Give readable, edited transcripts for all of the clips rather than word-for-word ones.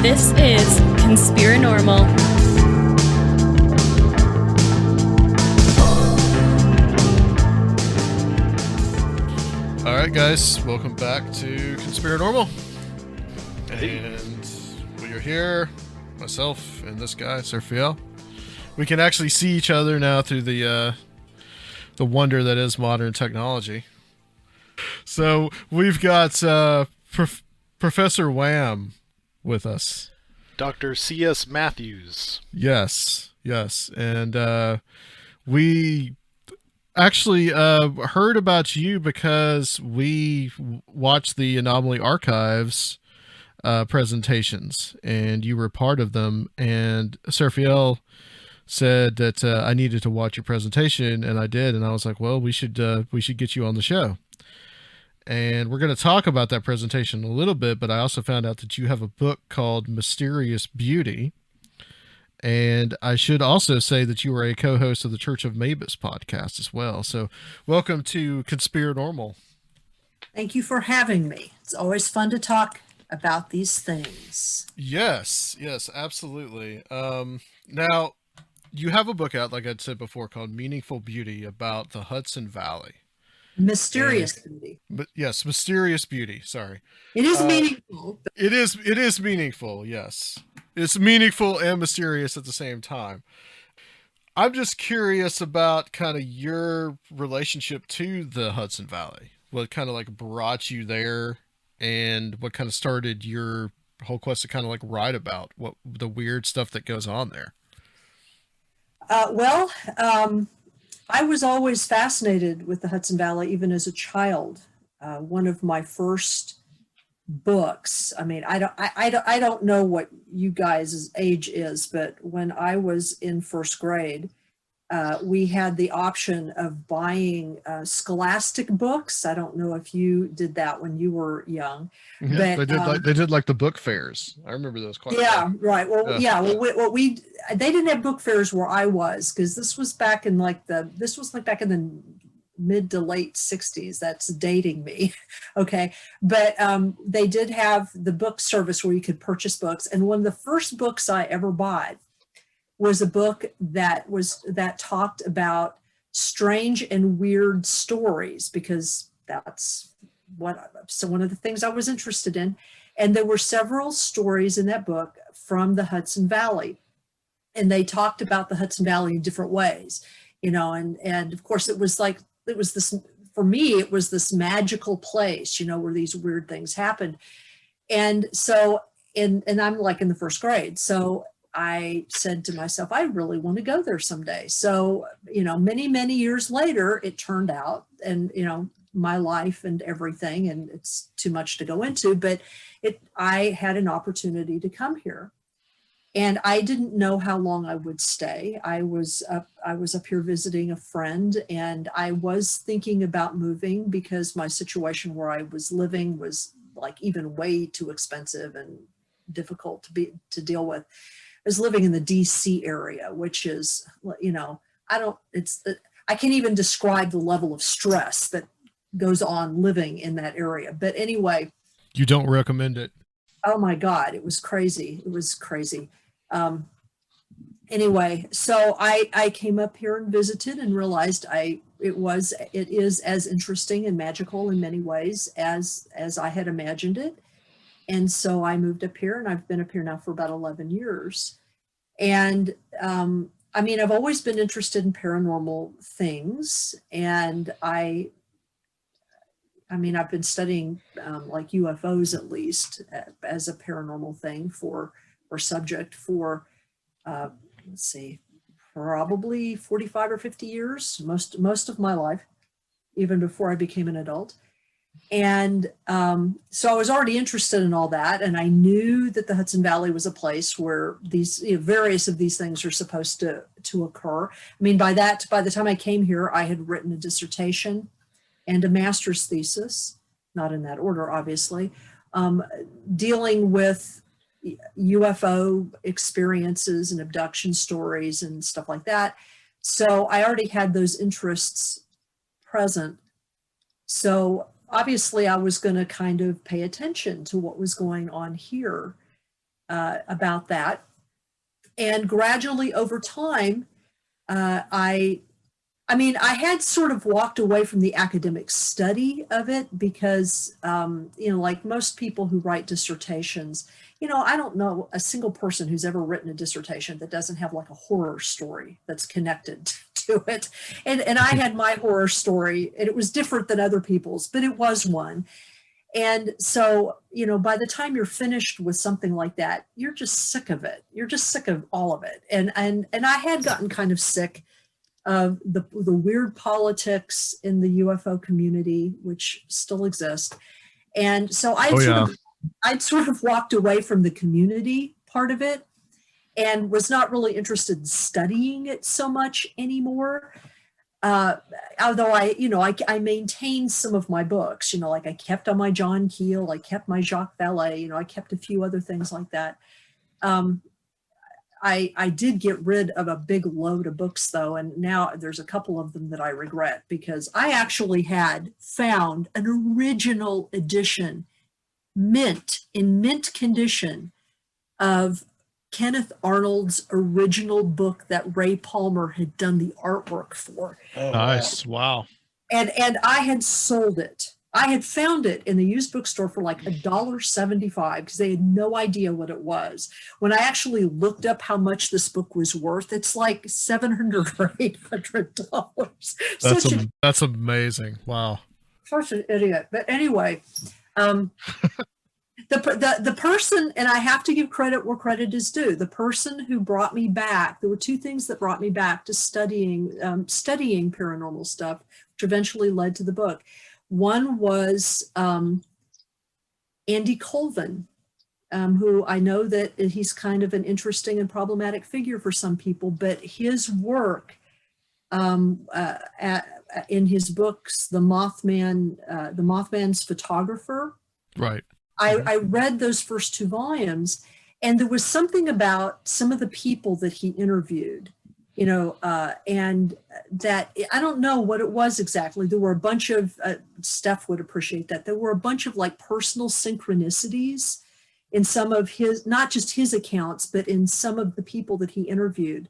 This is Conspirinormal. All right, guys, welcome back to Conspirinormal. And we are here, myself and this guy, Sir Fiel. We can actually see each other now through the wonder that is modern technology. So we've got Professor WHAM with us. Dr. C.S. Matthews. Yes. And we actually heard about you because we watched the Anomaly Archives presentations, and you were part of them. And Sir Fiel said that I needed to watch your presentation, and I did. And I was like, well, we should get you on the show. And we're going to talk about that presentation a little bit, but I also found out that you have a book called Mysterious Beauty. And I should also say that you are a co-host of the Church of Mabus podcast as well. So welcome to Conspirinormal. Thank you for having me. It's always fun to talk about these things. Yes, absolutely. Now, you have a book out, like I said before, called Meaningful Beauty about the Hudson Valley. Mysterious Beauty. But yes, Mysterious Beauty. Sorry. It is meaningful. It is meaningful. Yes. It's meaningful and mysterious at the same time. I'm just curious about kind of your relationship to the Hudson Valley. What kind of like brought you there, and what kind of started your whole quest to kind of like write about what the weird stuff that goes on there. I was always fascinated with the Hudson Valley, even as a child. One of my first books, I mean, I don't know what you guys' age is, but when I was in first grade, we had the option of buying scholastic books. I don't know if you did that when you were young. Yeah, but they did like the book fairs. I remember those quite yeah, well. right. Well, yeah. Well, they didn't have book fairs where I was, because this was back in back in the mid to late 60s. That's dating me. Okay. But they did have the book service where you could purchase books. And one of the first books I ever bought was a book that talked about strange and weird stories, because that's one of the things I was interested in. And there were several stories in that book from the Hudson Valley, and they talked about the Hudson Valley in different ways, and of course it was this, for me, it was this magical place, where these weird things happened. And so, and I'm like in the first grade. So I said to myself, I really want to go there someday. So, many, many years later, it turned out, and, my life and everything, and it's too much to go into, but I had an opportunity to come here, and I didn't know how long I would stay. I was up here visiting a friend, and I was thinking about moving because my situation where I was living was like even way too expensive and difficult to deal with. I was living in the DC area, which is, I can't even describe the level of stress that goes on living in that area. But anyway. You don't recommend it? Oh my God, it was crazy. Anyway, so I came up here and visited and realized it is as interesting and magical in many ways as I had imagined it. And so I moved up here, and I've been up here now for about 11 years. And I've always been interested in paranormal things. And I've been studying like UFOs, at least, as a paranormal thing or subject for, probably 45 or 50 years, most of my life, even before I became an adult. And so I was already interested in all that, and I knew that the Hudson Valley was a place where these various of these things are supposed to occur. By the time I came here, I had written a dissertation and a master's thesis, not in that order, obviously, dealing with UFO experiences and abduction stories and stuff like that. So I already had those interests present. So obviously I was going to kind of pay attention to what was going on here. about that. And gradually over time, I had sort of walked away from the academic study of it because, like most people who write dissertations, I don't know a single person who's ever written a dissertation that doesn't have like a horror story that's connected to it. And I had my horror story, and it was different than other people's, but it was one. And so, by the time you're finished with something like that, you're just sick of it. You're just sick of all of it. And I had gotten kind of sick of the weird politics in the UFO community, which still exist. And so I'd sort of walked away from the community part of it and was not really interested in studying it so much anymore. Although I maintained some of my books, like I kept on my John Keel, I kept my Jacques Vallée, I kept a few other things like that. I did get rid of a big load of books though, and now there's a couple of them that I regret because I actually had found an original edition in mint condition of Kenneth Arnold's original book that Ray Palmer had done the artwork for. Oh, nice. Wow. And I had sold it. I had found it in the used bookstore for like $1.75 because they had no idea what it was. When I actually looked up how much this book was worth, it's like $700 or $800. That's amazing. Wow. Such an idiot. But anyway, the person, and I have to give credit where credit is due, the person who brought me back, there were two things that brought me back to studying paranormal stuff, which eventually led to the book. One was Andy Colvin, who I know that he's kind of an interesting and problematic figure for some people, but his work in his books, The Mothman's Photographer. Right. I read those first two volumes, and there was something about some of the people that he interviewed, and that I don't know what it was exactly. There were a bunch of, Steph would appreciate that. There were a bunch of like personal synchronicities in some of his, not just his accounts, but in some of the people that he interviewed.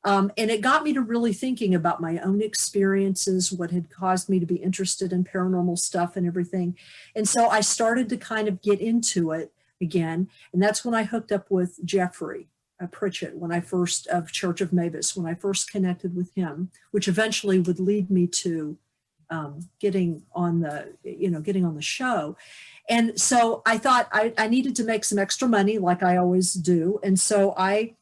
And it got me to really thinking about my own experiences, what had caused me to be interested in paranormal stuff and everything. And so I started to kind of get into it again. And that's when I hooked up with Jeffrey Pritchett, of Church of Mabus, when I first connected with him, which eventually would lead me to getting on the show. And so I thought I needed to make some extra money like I always do. And so I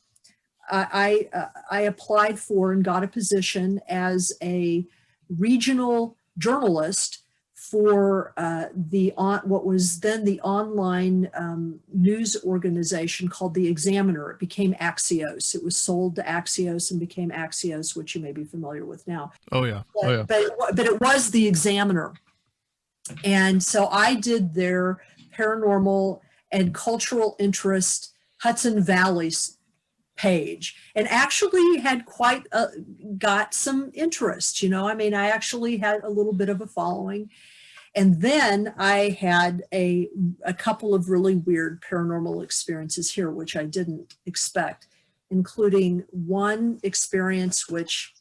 applied for and got a position as a regional journalist for what was then the online news organization called The Examiner. It became Axios. It was sold to Axios and became Axios, which you may be familiar with now. Oh yeah. But it was The Examiner. And so I did their paranormal and cultural interest Hudson Valley page, and actually had got some interest. I actually had a little bit of a following. And then I had a couple of really weird paranormal experiences here, which I didn't expect, including one experience which,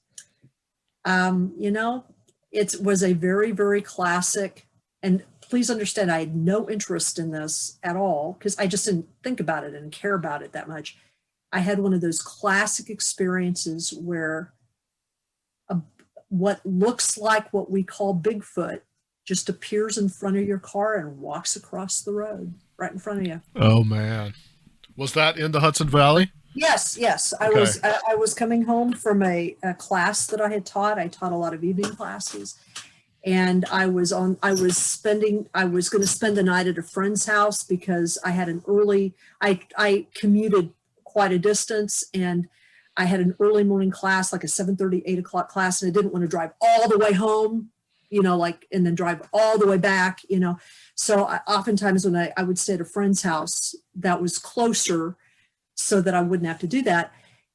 it was a very, very classic, and please understand, I had no interest in this at all because I just didn't think about it and care about it that much. I had one of those classic experiences where what looks like what we call Bigfoot just appears in front of your car and walks across the road right in front of you. Oh man. Was that in the Hudson Valley? Yes. Okay. I was coming home from a class that I had taught. I taught a lot of evening classes, and I was going to spend the night at a friend's house because I had I commuted quite a distance, and I had an early morning class, like a 7:30, 8 o'clock class, and I didn't want to drive all the way home, and then drive all the way back, So oftentimes when I would stay at a friend's house that was closer so that I wouldn't have to do that.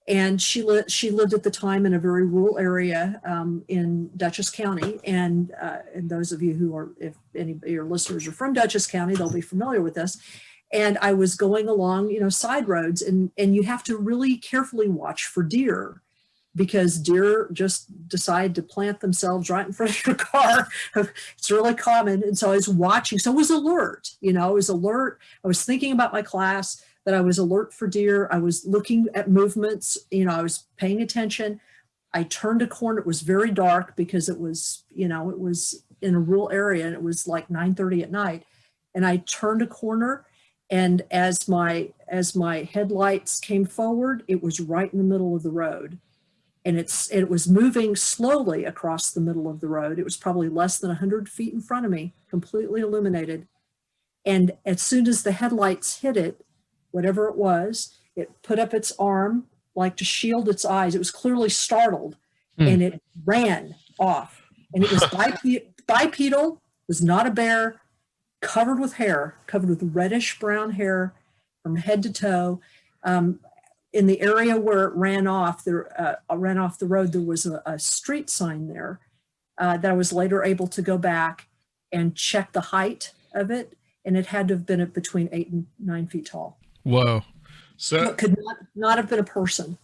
And she lived at the time in a very rural area in Dutchess County. And those of you if any of your listeners are from Dutchess County, they'll be familiar with this. And I was going along, side roads, and you have to really carefully watch for deer, because deer just decide to plant themselves right in front of your car. It's really common. And so I was watching. So I was alert, I was alert. I was thinking about my class, that I was alert for deer. I was looking at movements, I was paying attention. I turned a corner. It was very dark because it was, it was in a rural area, and it was like 9:30 at night. And I turned a corner, and as my headlights came forward, it was right in the middle of the road. And it was moving slowly across the middle of the road. It was probably less than 100 feet in front of me, completely illuminated. And as soon as the headlights hit it, whatever it was, it put up its arm like to shield its eyes. It was clearly startled, and it ran off. And it was bipedal, was not a bear, covered with hair, covered with reddish brown hair from head to toe. In the area where it ran off the road, there was a street sign there that I was later able to go back and check the height of it, and it had to have been at between 8 and 9 feet tall. Whoa! So it could not have been a person.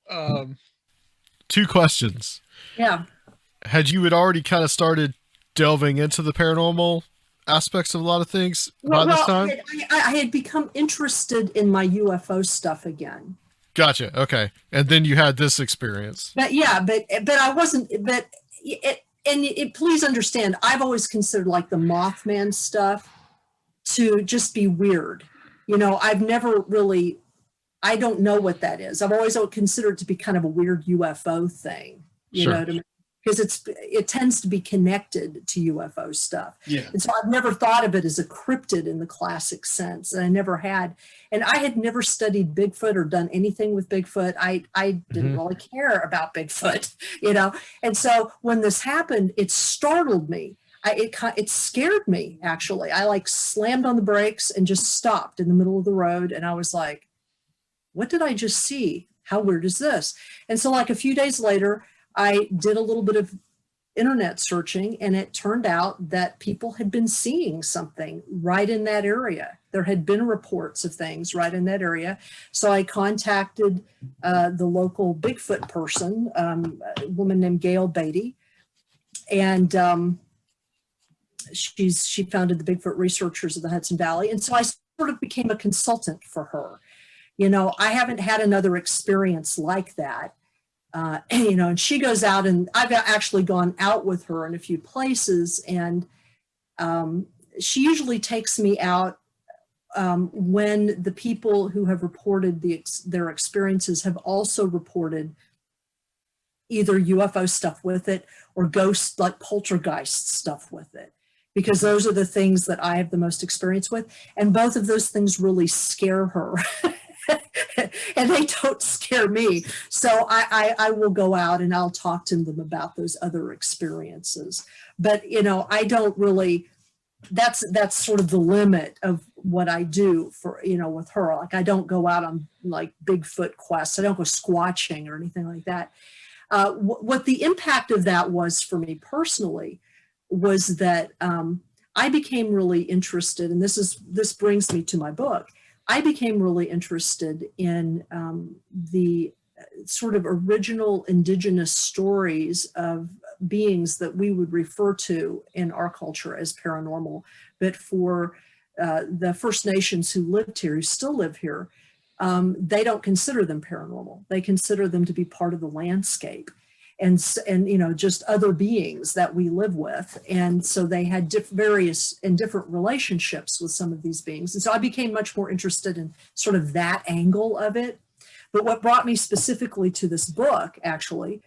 2 questions. Yeah. Had you already kind of started delving into the paranormal aspects of a lot of things by this time? I had become interested in my UFO stuff again. Gotcha. Okay. And then you had this experience. But I wasn't, please understand, I've always considered like the Mothman stuff to just be weird. I've never really, I don't know what that is. I've always considered it to be kind of a weird UFO thing, you know what I mean? Because it tends to be connected to UFO stuff. Yeah. And so I've never thought of it as a cryptid in the classic sense. And I never had. And I had never studied Bigfoot or done anything with Bigfoot. I didn't really care about Bigfoot, And so when this happened, it startled me. It scared me, actually. I like slammed on the brakes and just stopped in the middle of the road. And I was like, what did I just see? How weird is this? And so like a few days later, I did a little bit of internet searching, and it turned out that people had been seeing something right in that area. There had been reports of things right in that area. So I contacted the local Bigfoot person, a woman named Gail Beatty, and she founded the Bigfoot Researchers of the Hudson Valley. And so I sort of became a consultant for her. I haven't had another experience like that. And she goes out, and I've actually gone out with her in a few places, and she usually takes me out when the people who have reported their experiences have also reported either UFO stuff with it or ghost, like poltergeist stuff with it, because those are the things that I have the most experience with, and both of those things really scare her. And they don't scare me. So I will go out and I'll talk to them about those other experiences. But, I don't really, that's sort of the limit of what I do for, with her. Like, I don't go out on like Bigfoot quests. I don't go squatching or anything like that. What the impact of that was for me personally was that I became really interested, and this brings me to my book. I became really interested in the sort of original indigenous stories of beings that we would refer to in our culture as paranormal, but for the First Nations who lived here, who still live here, they don't consider them paranormal. They consider them to be part of the landscape and just other beings that we live with. And so they had various and different relationships with some of these beings. And so I became much more interested in sort of that angle of it. But what brought me specifically to this book, actually,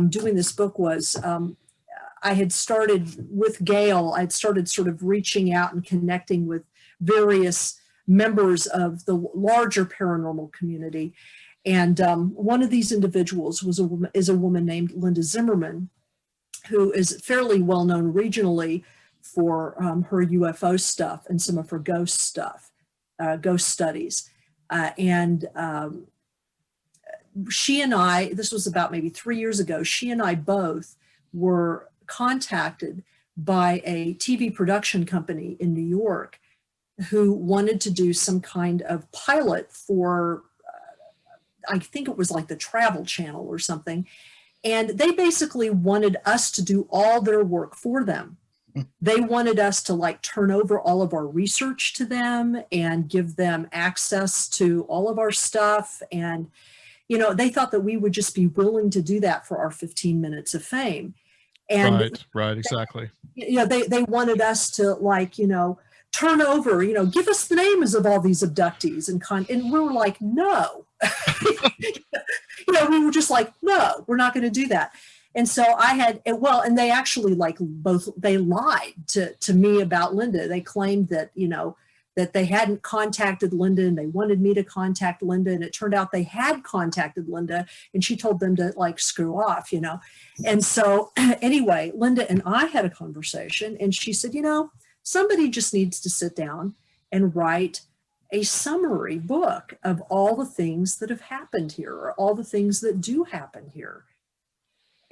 doing this book was I had started with Gail, I'd started sort of reaching out and connecting with various members of the larger paranormal community. And one of these individuals is a woman named Linda Zimmerman, who is fairly well known regionally for her UFO stuff and some of her ghost stuff, ghost studies. She and I, this was about maybe 3 years ago, she and I both were contacted by a TV production company in New York who wanted to do some kind of pilot for, I think it was like the Travel Channel or something. And they basically wanted us to do all their work for them. They wanted us to like turn over all of our research to them and give them access to all of our stuff. And, you know, they thought that we would just be willing to do that for our 15 minutes of fame. And Right, exactly. you know, they wanted us to like, you know, turn over, you know, give us the names of all these abductees and we were like, no. You know, we were just like, no, we're not going to do that. And so I had, well, and they actually like they lied to me about Linda. They claimed that, you know, that they hadn't contacted Linda and they wanted me to contact Linda. And it turned out they had contacted Linda and she told them to like screw off, you know. And so anyway, Linda and I had a conversation and she said, you know, somebody just needs to sit down and write a summary book of all the things that have happened here or all the things that do happen here.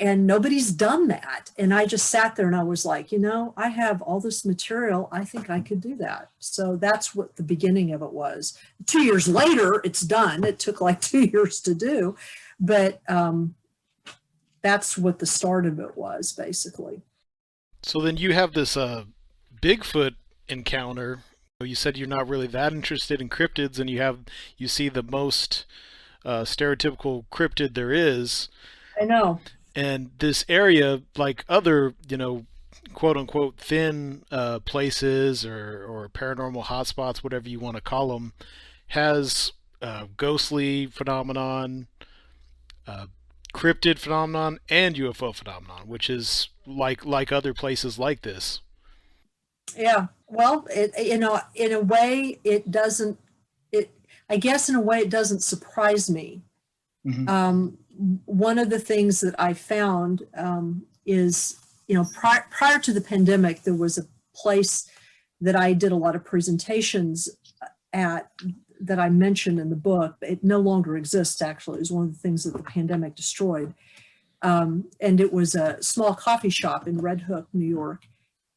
And nobody's done that. And I just sat there and I was like, you know, I have all this material. I think I could do that. So that's what the beginning of it was. 2 years later, it's done. It took like 2 years to do. But that's what the start of it was, basically. So then you have this Bigfoot encounter. You said you're not really that interested in cryptids, and you see the most stereotypical cryptid there is. I know. And this area, like other, you know, quote unquote thin places or paranormal hotspots, whatever you want to call them, has ghostly phenomenon, cryptid phenomenon, and UFO phenomenon, which is like other places like this. Yeah. Well, you know, in a way, it doesn't. I guess in a way, it doesn't surprise me. Mm-hmm. One of the things that I found is, you know, prior to the pandemic, there was a place that I did a lot of presentations at that I mentioned in the book. It no longer exists, actually. It was one of the things that the pandemic destroyed. And it was a small coffee shop in Red Hook, New York.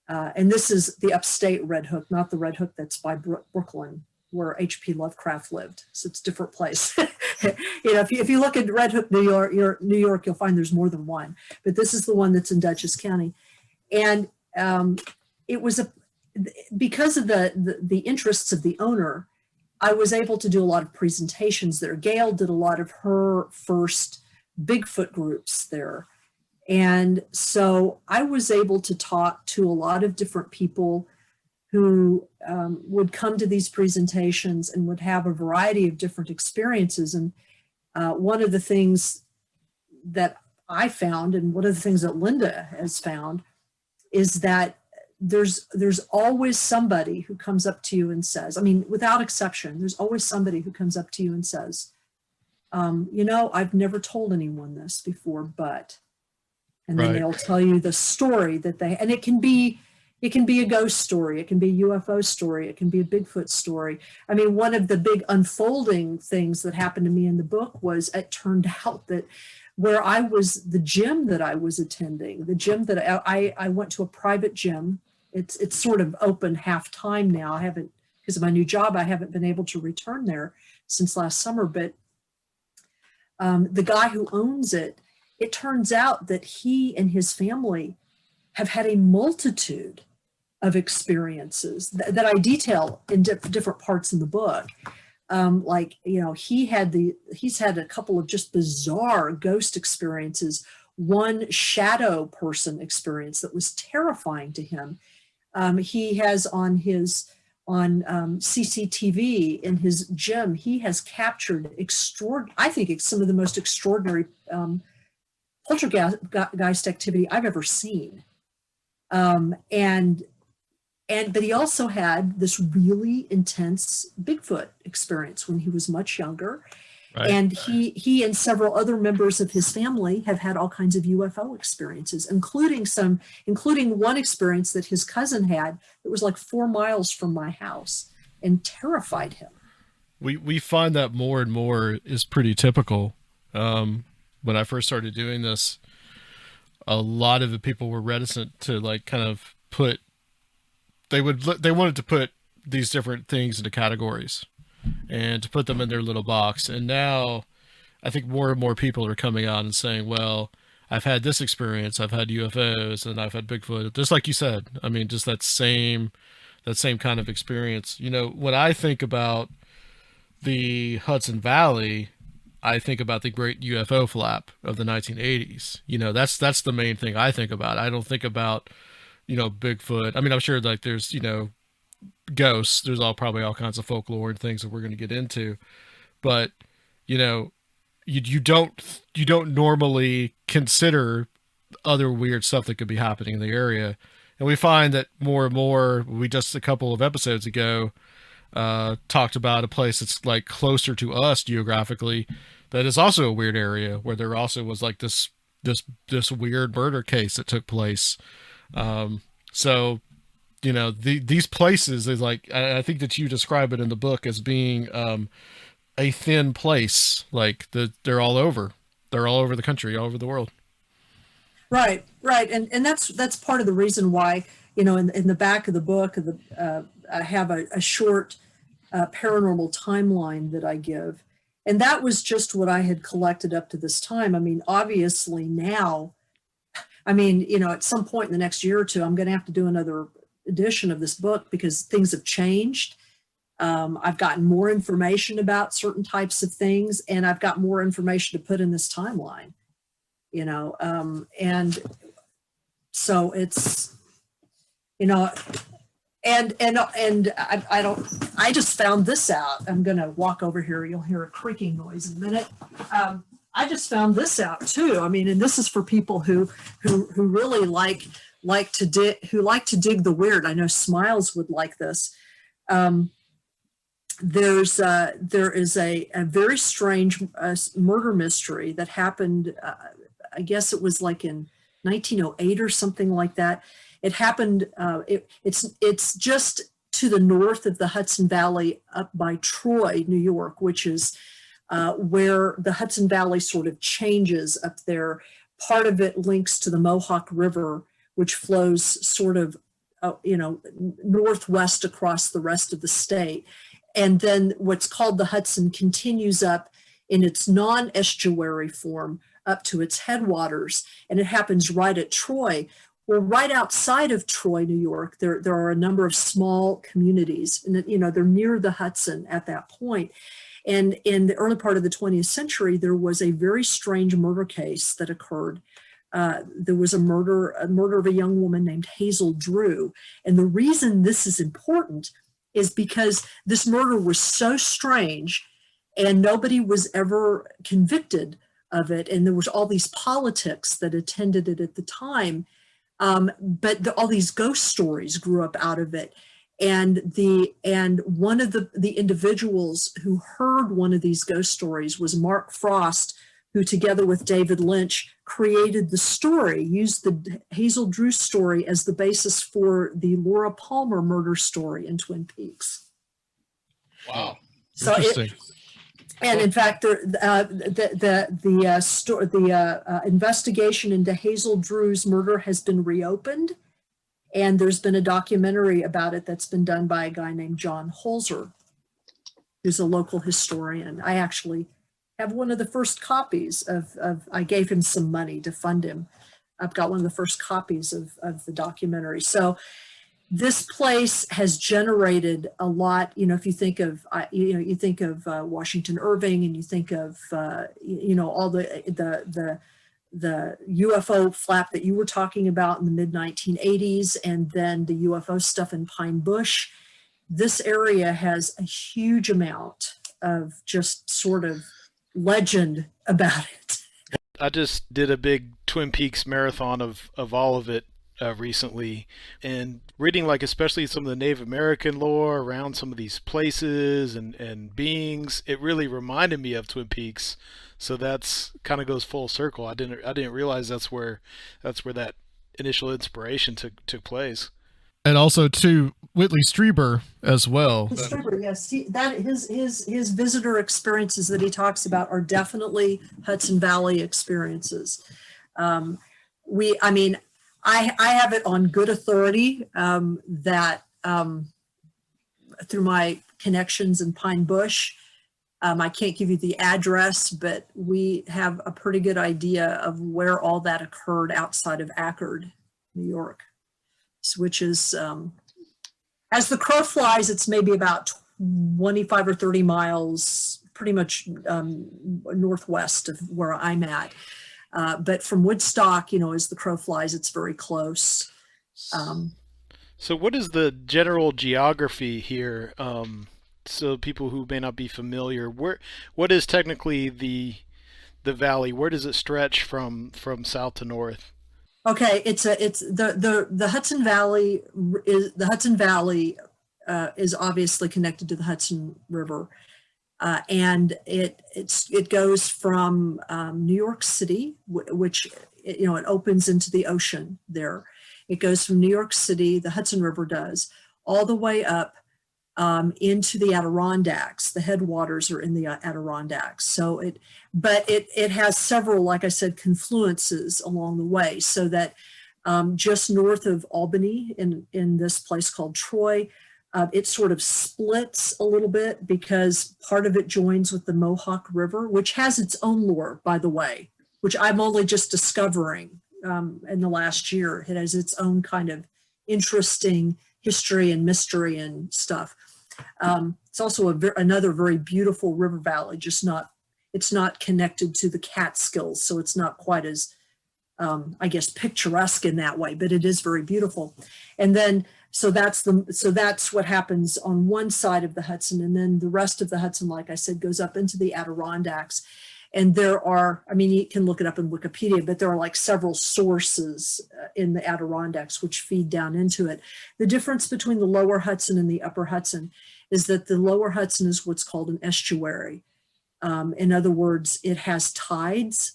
And this is the upstate Red Hook, not the Red Hook that's by Brooklyn, where H.P. Lovecraft lived. So it's a different place. You know, if you look at Red Hook, New York, you'll find there's more than one. But this is the one that's in Dutchess County. And it was because of the interests of the owner, I was able to do a lot of presentations there. Gail did a lot of her first Bigfoot groups there. And so I was able to talk to a lot of different people who would come to these presentations and would have a variety of different experiences. And one of the things that I found, and one of the things that Linda has found, is that there's always somebody who comes up to you and says, I mean, without exception, there's always somebody who comes up to you and says, you know, I've never told anyone this before, but, and then they'll tell you the story that and it can be a ghost story, it can be a UFO story, it can be a Bigfoot story. I mean, one of the big unfolding things that happened to me in the book was it turned out that where I was, the gym that I was attending, the gym that I went to a private gym. It's sort of open half time now. I haven't, because of my new job, I haven't been able to return there since last summer. But the guy who owns it, it turns out that he and his family have had a multitude of experiences that I detail in different parts in the book. Like, you know, he's had a couple of just bizarre ghost experiences. One shadow person experience that was terrifying to him. He has on CCTV in his gym, he has captured I think it's some of the most extraordinary poltergeist activity I've ever seen. But he also had this really intense Bigfoot experience when he was much younger. Right. And he and several other members of his family have had all kinds of UFO experiences, including one experience that his cousin had that was like 4 miles from my house and terrified him. We find that more and more is pretty typical. When I first started doing this, a lot of the people were reticent to like kind of put, they wanted to put these different things into categories and to put them in their little box. And now I think more and more people are coming out and saying, well, I've had this experience, I've had UFOs, and I've had Bigfoot, just like you said. I mean, just that same kind of experience. You know, when I think about the Hudson Valley, I think about the great UFO flap of the 1980s. You know, that's the main thing I think about. I don't think about, you know, Bigfoot. I mean, I'm sure like there's, you know, ghosts. There's probably all kinds of folklore and things that we're going to get into, but you know, you don't normally consider other weird stuff that could be happening in the area. And we find that more and more. We just a couple of episodes ago talked about a place that's like closer to us geographically that is also a weird area where there also was like this weird murder case that took place. So you know, these places is like, I think that you describe it in the book as being a thin place. Like they're all over the country, all over the world. Right. And that's part of the reason why, you know, in the back of the book, I have a short paranormal timeline that I give. And that was just what I had collected up to this time. I mean, obviously now, I mean, you know, at some point in the next year or two, I'm going to have to do another edition of this book because things have changed. I've gotten more information about certain types of things, and I've got more information to put in this timeline, you know, and so it's, you know, and I just found this out. I'm going to walk over here. You'll hear a creaking noise in a minute. I just found this out too. I mean, and this is for people who really like to dig the weird. I know Smiles would like this. There is a very strange murder mystery that happened. I guess it was like in 1908 or something like that. It happened. It's just to the north of the Hudson Valley, up by Troy, New York, which is where the Hudson Valley sort of changes up there. Part of it links to the Mohawk River, which flows sort of, you know, northwest across the rest of the state. And then what's called the Hudson continues up in its non-estuary form up to its headwaters. And it happens right at Troy. Well, right outside of Troy, New York, there are a number of small communities, and you know, they're near the Hudson at that point. And in the early part of the 20th century, there was a very strange murder case that occurred. There was a murder of a young woman named Hazel Drew. And the reason this is important is because this murder was so strange and nobody was ever convicted of it. And there was all these politics that attended it at the time. But all these ghost stories grew up out of it. And one of the individuals who heard one of these ghost stories was Mark Frost, who together with David Lynch created the story, used the Hazel Drew story as the basis for the Laura Palmer murder story in Twin Peaks. Wow. So interesting. And in fact, the investigation into Hazel Drew's murder has been reopened, and there's been a documentary about it that's been done by a guy named John Holzer, who's a local historian. I actually have one of the first copies of I gave him some money to fund him. I've got one of the first copies of the documentary. So this place has generated a lot. You know, if you think of, you think of Washington Irving, and you think of, all the UFO flap that you were talking about in the mid 1980s, and then the UFO stuff in Pine Bush. This area has a huge amount of just sort of legend about it. I just did a big Twin Peaks marathon of all of it recently, and reading like especially some of the Native American lore around some of these places and beings, it really reminded me of Twin Peaks. So that's kind of goes full circle. I didn't realize that's where that initial inspiration took place. And also to Whitley Strieber as well. Strieber, yes, his visitor experiences that he talks about are definitely Hudson Valley experiences. I have it on good authority that through my connections in Pine Bush. I can't give you the address, but we have a pretty good idea of where all that occurred outside of Accord, New York, which is, as the crow flies, it's maybe about 25 or 30 miles, pretty much northwest of where I'm at. But from Woodstock, as the crow flies, it's very close. So what is the general geography here? So people who may not be familiar, what is technically the valley? Where does it stretch from south to north? Okay, it's the Hudson Valley is obviously connected to the Hudson River, and it goes from New York City, which it opens into the ocean there. It goes from New York City, the Hudson River does, all the way up into the Adirondacks. The headwaters are in the Adirondacks. So it has several, like I said, confluences along the way, so that just north of Albany in this place called Troy, it sort of splits a little bit because part of it joins with the Mohawk River, which has its own lore, by the way, which I'm only just discovering in the last year. It has its own kind of interesting history and mystery and stuff. It's also another very beautiful river valley, it's not connected to the Catskills, so it's not quite as, I guess, picturesque in that way, but it is very beautiful. And then, so that's what happens on one side of the Hudson, and then the rest of the Hudson, like I said, goes up into the Adirondacks. And there are, you can look it up in Wikipedia, but there are like several sources in the Adirondacks which feed down into it. The difference between the lower Hudson and the upper Hudson is that the lower Hudson is what's called an estuary. In other words, it has tides.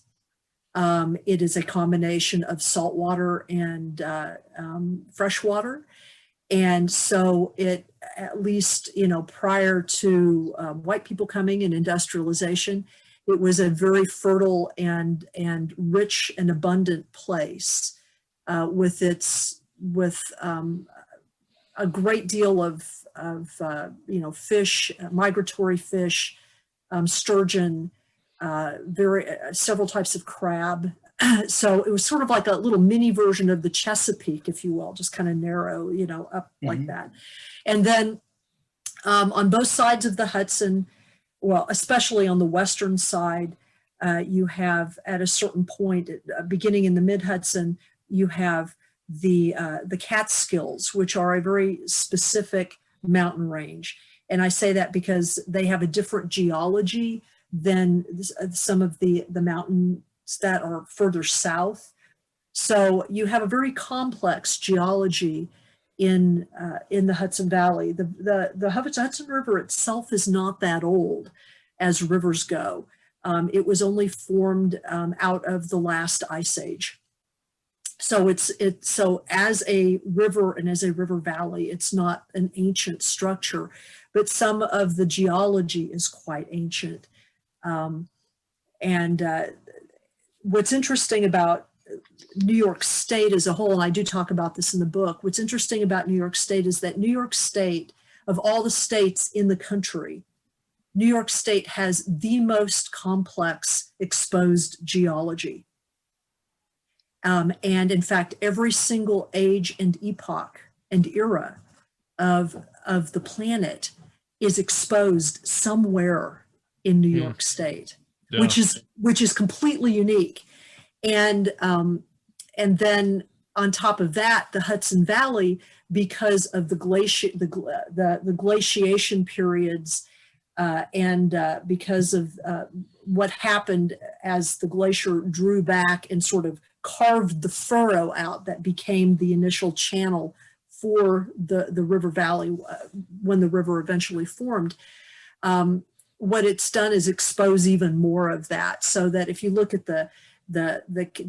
It is a combination of saltwater and freshwater. And so it, at least, prior to white people coming and industrialization, it was a very fertile and rich and abundant place with a great deal of fish, migratory fish, sturgeon, several types of crab. So it was sort of like a little mini version of the Chesapeake, if you will, just kind of narrow, up like that. And then on both sides of the Hudson, well, especially on the western side, you have at a certain point, beginning in the mid-Hudson, you have the Catskills, which are a very specific mountain range. And I say that because they have a different geology than some of the mountains that are further south. So you have a very complex geology in the Hudson Valley. The Hudson River itself is not that old as rivers go. It was only formed out of the last ice age. So so as a river and as a river valley, it's not an ancient structure, but some of the geology is quite ancient. What's interesting about New York State as a whole, and I do talk about this in the book, what's interesting about New York State is that New York State, of all the states in the country, New York State has the most complex exposed geology. And in fact, every single age and epoch and era of the planet is exposed somewhere in New York State, Yeah. which is completely unique. And then on top of that, the Hudson Valley, because of the glaciation periods and because of what happened as the glacier drew back and sort of carved the furrow out that became the initial channel for the river valley when the river eventually formed. What it's done is expose even more of that, so that if you look at the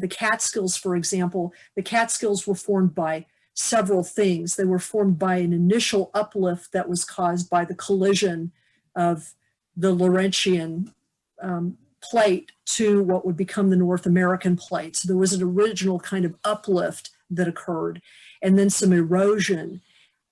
Catskills, for example, the Catskills were formed by several things. They were formed by an initial uplift that was caused by the collision of the Laurentian plate to what would become the North American plate. So there was an original kind of uplift that occurred, and then some erosion.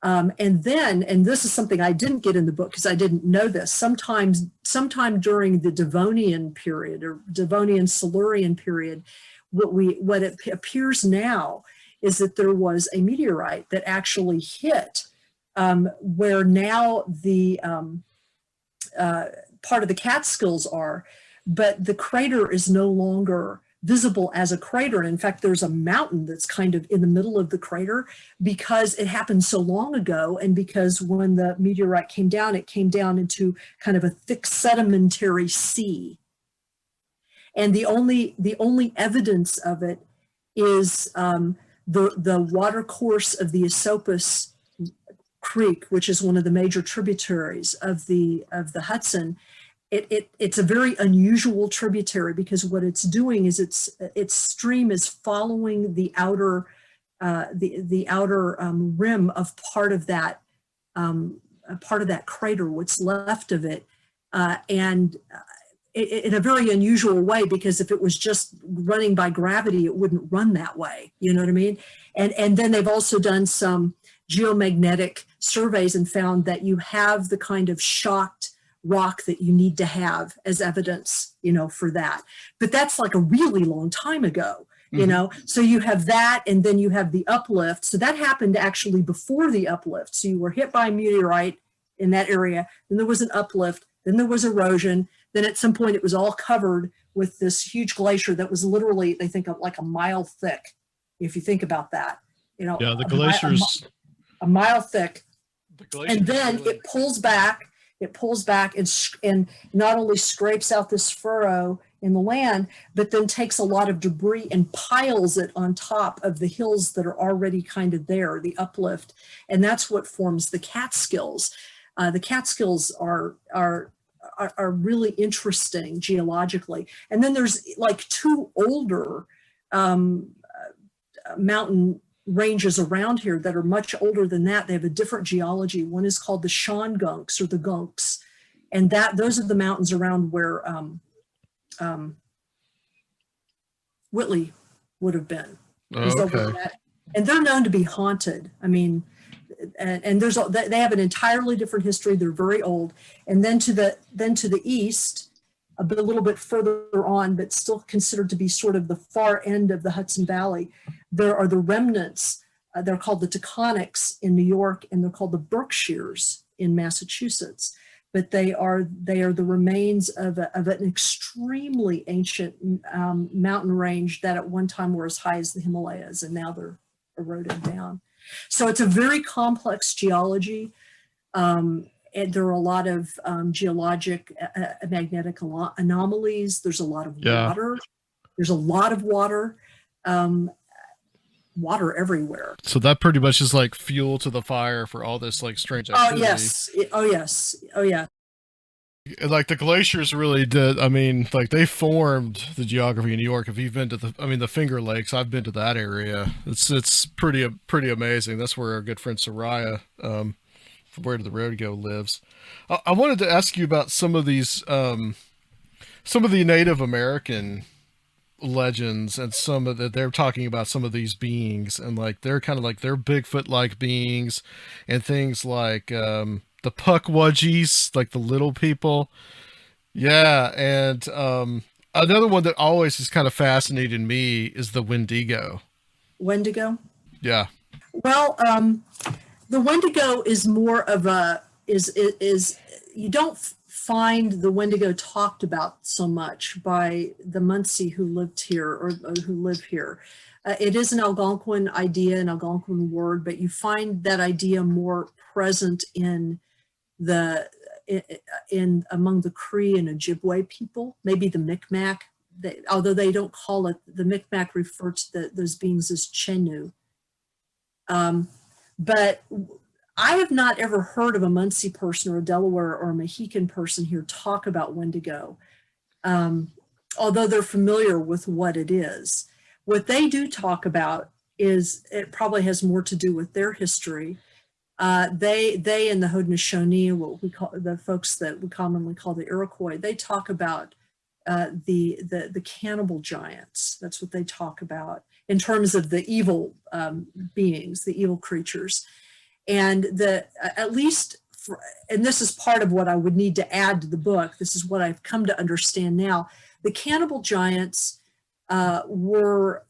And then, and this is something I didn't get in the book because I didn't know this, sometime during the Devonian period or Devonian Silurian period, what it appears now is that there was a meteorite that actually hit where now the part of the Catskills are, but the crater is no longer visible as a crater. And in fact, there's a mountain that's kind of in the middle of the crater because it happened so long ago. And because when the meteorite came down, it came down into kind of a thick sedimentary sea. And the only evidence of it is the water course of the Esopus Creek, which is one of the major tributaries of the Hudson. It's a very unusual tributary because what it's doing is its stream is following the outer rim of part of that crater, what's left of it, and in a very unusual way, because if it was just running by gravity, it wouldn't run that way. You know what I mean? And then they've also done some geomagnetic surveys and found that you have the kind of shocked rock that you need to have as evidence, for that. But that's like a really long time ago, So you have that, and then you have the uplift. So that happened actually before the uplift. So you were hit by a meteorite in that area, then there was an uplift, then there was erosion. Then at some point it was all covered with this huge glacier that was literally, they think of like a mile thick. If you think about that, Yeah, the glaciers. A mile thick. And then really... it pulls back and not only scrapes out this furrow in the land, but then takes a lot of debris and piles it on top of the hills that are already kind of there, the uplift. And that's what forms the Catskills. The Catskills are really interesting geologically. And then there's like two older mountain ranges around here that are much older than that. They have a different geology. One is called the Shongunks or the Gunks. And those are the mountains around where Whitley would have been. Oh, okay. And they're known to be haunted. I mean, and they have an entirely different history. They're very old. And then to the east, a little bit further on, but still considered to be sort of the far end of the Hudson Valley, there are the remnants. They're called the Taconics in New York, and they're called the Berkshires in Massachusetts. But they are the remains of an extremely ancient mountain range that at one time were as high as the Himalayas, and now they're eroded down. So it's a very complex geology. And there are a lot of geologic magnetic anomalies. There's a lot of water. There's a lot of water. Water everywhere. So that pretty much is like fuel to the fire for all this like strange activity. Oh yes. Like the glaciers really did. I mean, like they formed the geography in New York. If you've been to the Finger Lakes, I've been to that area. It's pretty amazing. That's where our good friend Soraya, from Where Did the Road Go, lives. I wanted to ask you about some of these, some of the Native American legends, and they're talking about some of these beings, and like they're kind of like they're Bigfoot-like beings, and things like the Pukwudgies, like the little people. Yeah, and another one that always has kind of fascinated me is the Wendigo. Wendigo? Yeah. Well, the Wendigo is more of is you don't find the Wendigo talked about so much by the Munsee who lived here or who live here. It is an Algonquin idea, an Algonquin word, but you find that idea more present in among the Cree and Ojibwe people, maybe the Micmac. Although they don't call it, the Micmac refer to those beings as Chenu. But I have not ever heard of a Munsee person or a Delaware or a Mohican person here talk about Wendigo, although they're familiar with what it is. What they do talk about is, it probably has more to do with their history. They and the Haudenosaunee, what we call the folks that we commonly call the Iroquois, they talk about the Cannibal Giants. That's what they talk about in terms of the evil beings, the evil creatures. And at least, and this is part of what I would need to add to the book, this is what I've come to understand now, the Cannibal Giants were,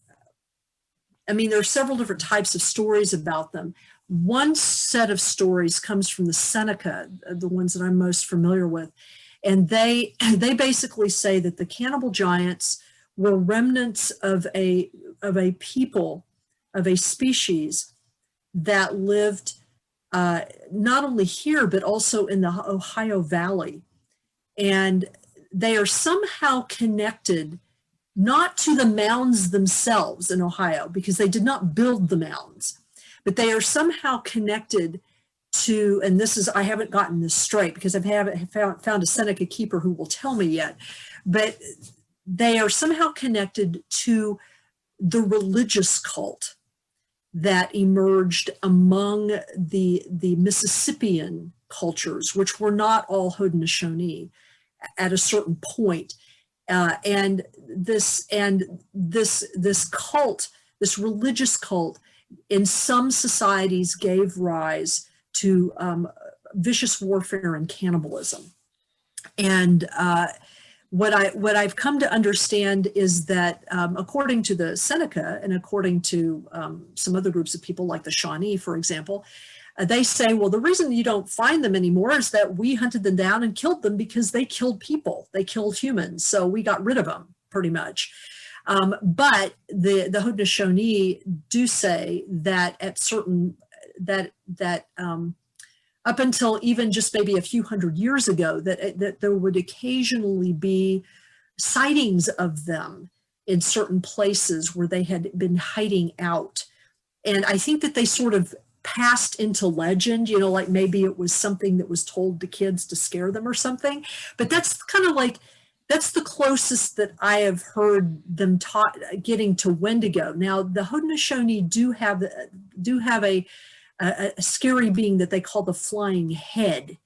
I mean, there are several different types of stories about them. One set of stories comes from the Seneca, the ones that I'm most familiar with. And they basically say that the Cannibal Giants were remnants of a people, of a species that lived not only here, but also in the Ohio Valley. And they are somehow connected not to the mounds themselves in Ohio, because they did not build the mounds, but they are somehow connected to, and this is, I haven't gotten this straight because I haven't found a Seneca keeper who will tell me yet, but they are somehow connected to the religious cult that emerged among the Mississippian cultures, which were not all Haudenosaunee at a certain point. And this cult, this religious cult, in some societies gave rise to vicious warfare and cannibalism. And what I've come to understand is that according to the Seneca and according to some other groups of people like the Shawnee, for example, they say, well, the reason you don't find them anymore is that we hunted them down and killed them because they killed people, they killed humans, so we got rid of them pretty much. But the Haudenosaunee do say that at certain up until even just maybe a few hundred years ago, that there would occasionally be sightings of them in certain places where they had been hiding out. And I think that they sort of passed into legend, you know, like maybe it was something that was told to kids to scare them or something. But that's kind of like, that's the closest that I have heard them getting to Wendigo. Now, the Haudenosaunee do have a scary being that they call the flying head,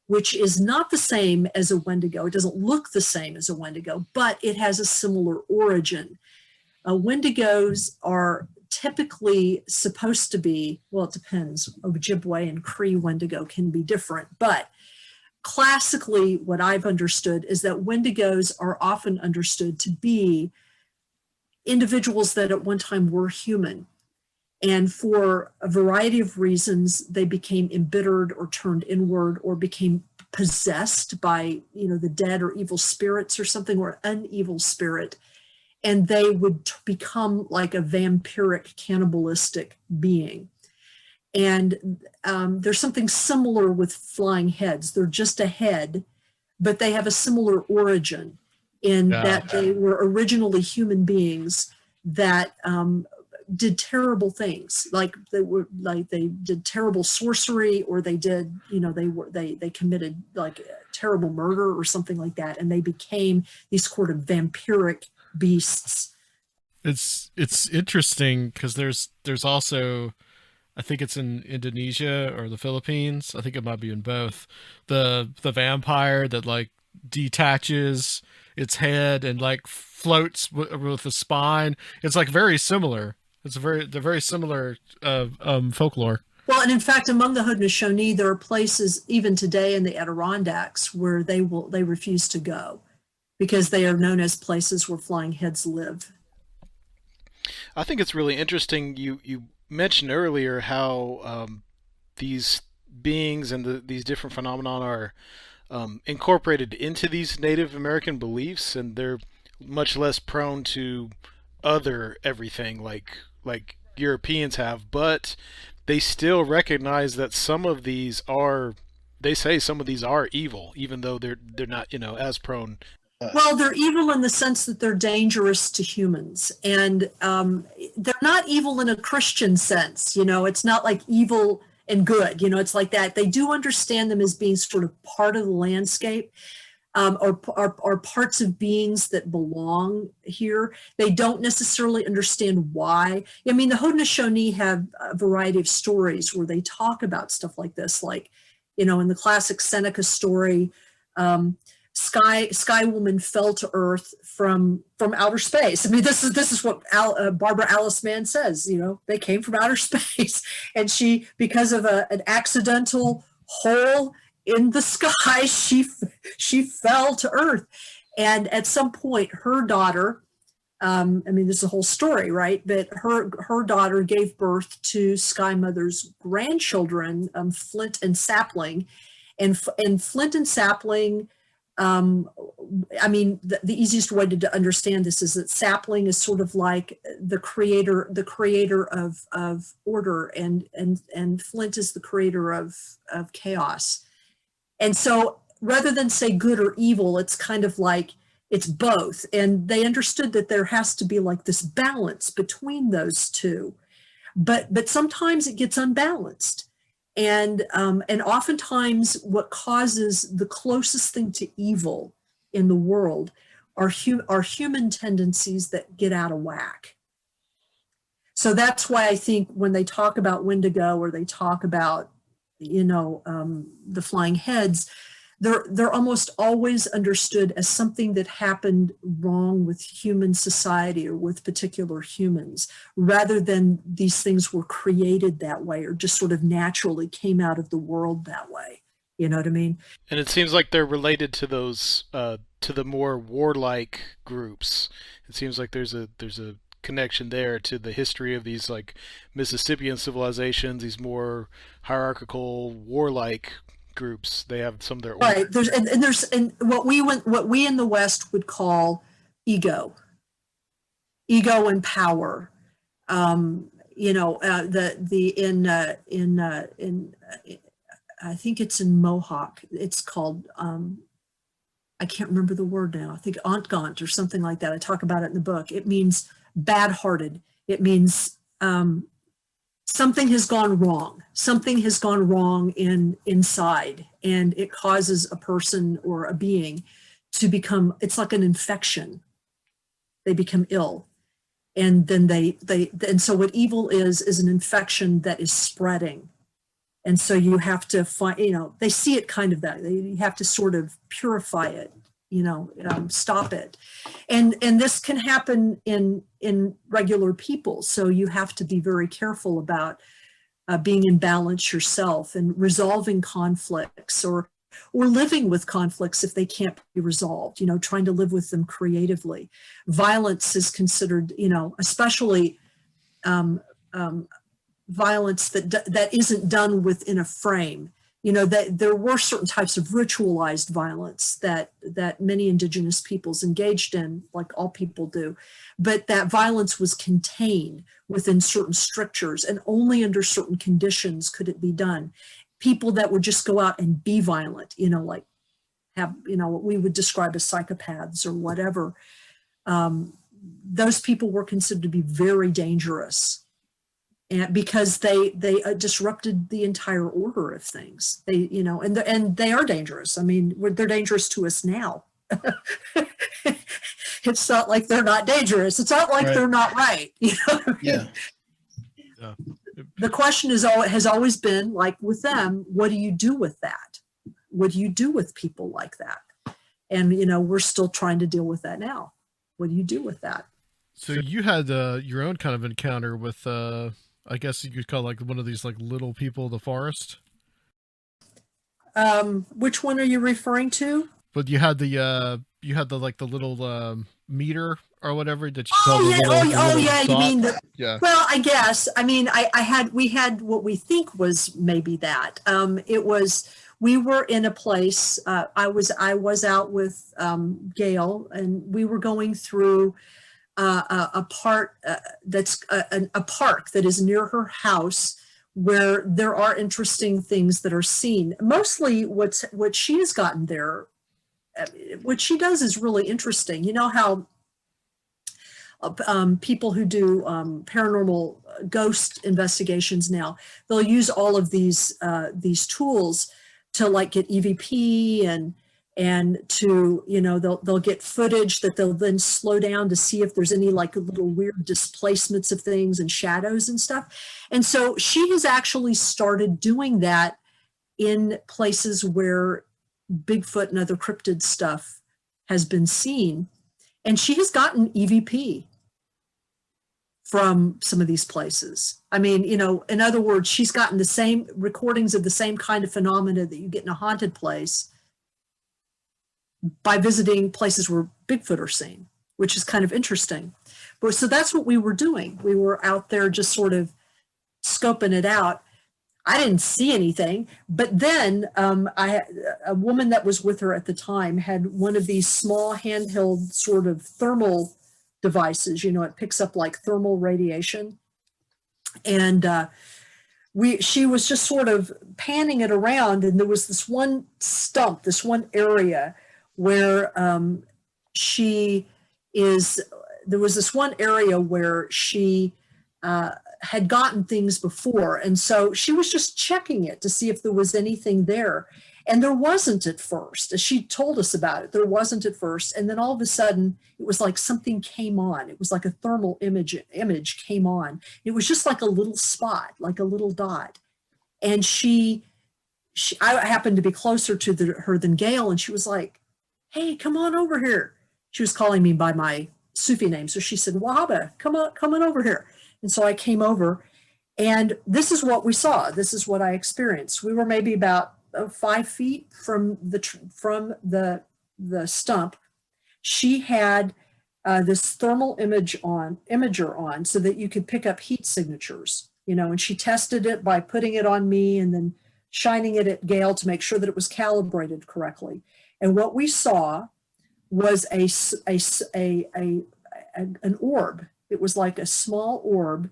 which is not the same as a Wendigo. It doesn't look the same as a Wendigo, but it has a similar origin. Wendigos are typically supposed to be, well, it depends. Ojibwe and Cree Wendigo can be different, but classically what I've understood is that Wendigos are often understood to be individuals that at one time were human. And for a variety of reasons, they became embittered or turned inward or became possessed by, you know, the dead or evil spirits or something, or an evil spirit. And they would become like a vampiric, cannibalistic being. And there's something similar with flying heads. They're just a head, but they have a similar origin in that they were originally human beings that did terrible things, like they did terrible sorcery, or they did, you know, they committed like terrible murder or something like that, and they became these sort of vampiric beasts. It's interesting because there's also, I think it's in Indonesia or the Philippines, I think it might be in both, the vampire that like detaches its head and like floats with the spine. It's like very similar. They're very similar folklore. Well, and in fact, among the Haudenosaunee, there are places even today in the Adirondacks where they refuse to go because they are known as places where flying heads live. I think it's really interesting. You mentioned earlier how these beings and these different phenomena are incorporated into these Native American beliefs, and they're much less prone to other everything like Europeans have, but they still recognize that some of these are evil, even though they're not, you know, as prone. Well, they're evil in the sense that they're dangerous to humans, and they're not evil in a Christian sense. You know, it's not like evil and good. You know, it's like that. They do understand them as being sort of part of the landscape. Or parts of beings that belong here. They don't necessarily understand why. I mean, the Haudenosaunee have a variety of stories where they talk about stuff like this, like, you know, in the classic Seneca story, Sky Woman fell to Earth from outer space. I mean, this is what Barbara Alice Mann says. You know, they came from outer space, and she, because of an accidental hole in the sky, she fell to Earth, and at some point, her daughter. I mean, this is a whole story, right? But her daughter gave birth to Sky Mother's grandchildren, Flint and Sapling, and Flint and Sapling. I mean, the easiest way to understand this is that Sapling is sort of like the creator of order, and Flint is the creator of chaos. And so rather than say good or evil, it's kind of like it's both. And they understood that there has to be like this balance between those two. But sometimes it gets unbalanced. And oftentimes what causes the closest thing to evil in the world are human tendencies that get out of whack. So that's why I think when they talk about Wendigo, or they talk about, the flying heads, they're almost always understood as something that happened wrong with human society or with particular humans, rather than these things were created that way or just sort of naturally came out of the world that way. You know what I mean? And it seems like they're related to those, to the more warlike groups. It seems like there's a connection there to the history of these like Mississippian civilizations, these more hierarchical, warlike groups. They have some of their own. Right. There's what we in the West would call ego and power. I think it's in Mohawk. It's called I can't remember the word now. I think Ontgant or something like that. I talk about it in the book. It means bad-hearted. It means something has gone wrong. Something has gone wrong inside, and it causes a person or a being to become, it's like an infection. They become ill. And then and so what evil is an infection that is spreading. And so you have to find, they see it kind of that. You have to sort of purify it, stop it. And this can happen in regular people. So you have to be very careful about being in balance yourself and resolving conflicts or living with conflicts if they can't be resolved, trying to live with them creatively. Violence is considered, especially violence that isn't done within a frame. That there were certain types of ritualized violence that many indigenous peoples engaged in, like all people do, but that violence was contained within certain strictures, and only under certain conditions could it be done. People that would just go out and be violent, like have, what we would describe as psychopaths or whatever, those people were considered to be very dangerous. And because they disrupted the entire order of things, and they are dangerous. I mean, they're dangerous to us now. It's not like they're not dangerous. It's not like they're not right. Yeah. The question has always been, like with them, what do you do with that? What do you do with people like that? And we're still trying to deal with that now. What do you do with that? So you had your own kind of encounter with. I guess you could call like one of these like little people of the forest. Which one are you referring to? But you had the like the little meter or whatever that you Oh called yeah, you mean the yeah. Well, I guess. I mean, we had what we think was maybe that. We were in a place. I was out with Gail, and we were going through a part that's a park that is near her house, where there are interesting things that are seen. Mostly what she has gotten there, what she does is really interesting. You know how people who do paranormal ghost investigations now, they'll use all of these tools to like get EVP and to, they'll get footage that they'll then slow down to see if there's any like little weird displacements of things and shadows and stuff. And so she has actually started doing that in places where Bigfoot and other cryptid stuff has been seen. And she has gotten EVP from some of these places. I mean, you know, in other words, she's gotten the same recordings of the same kind of phenomena that you get in a haunted place by visiting places where Bigfoot are seen, which is kind of interesting. But so that's what we were doing. We were out there just sort of scoping it out. I didn't see anything, but then a woman that was with her at the time had one of these small handheld sort of thermal devices. You know, it picks up like thermal radiation, and she was just sort of panning it around, and there was this one stump, this one area where there was this one area where she had gotten things before. And so she was just checking it to see if there was anything there. And there wasn't at first. As she told us about it, there wasn't at first. And then all of a sudden, it was like something came on. It was like a thermal image came on. It was just like a little spot, like a little dot. And I happened to be closer to her than Gail, and she was like, "Hey, come on over here." She was calling me by my Sufi name. So she said, "Wahaba, come on over here." And so I came over, and this is what we saw. This is what I experienced. We were maybe about 5 feet from the stump. She had this thermal imager on so that you could pick up heat signatures, you know, and she tested it by putting it on me and then shining it at Gail to make sure that it was calibrated correctly. And what we saw was an orb. It was like a small orb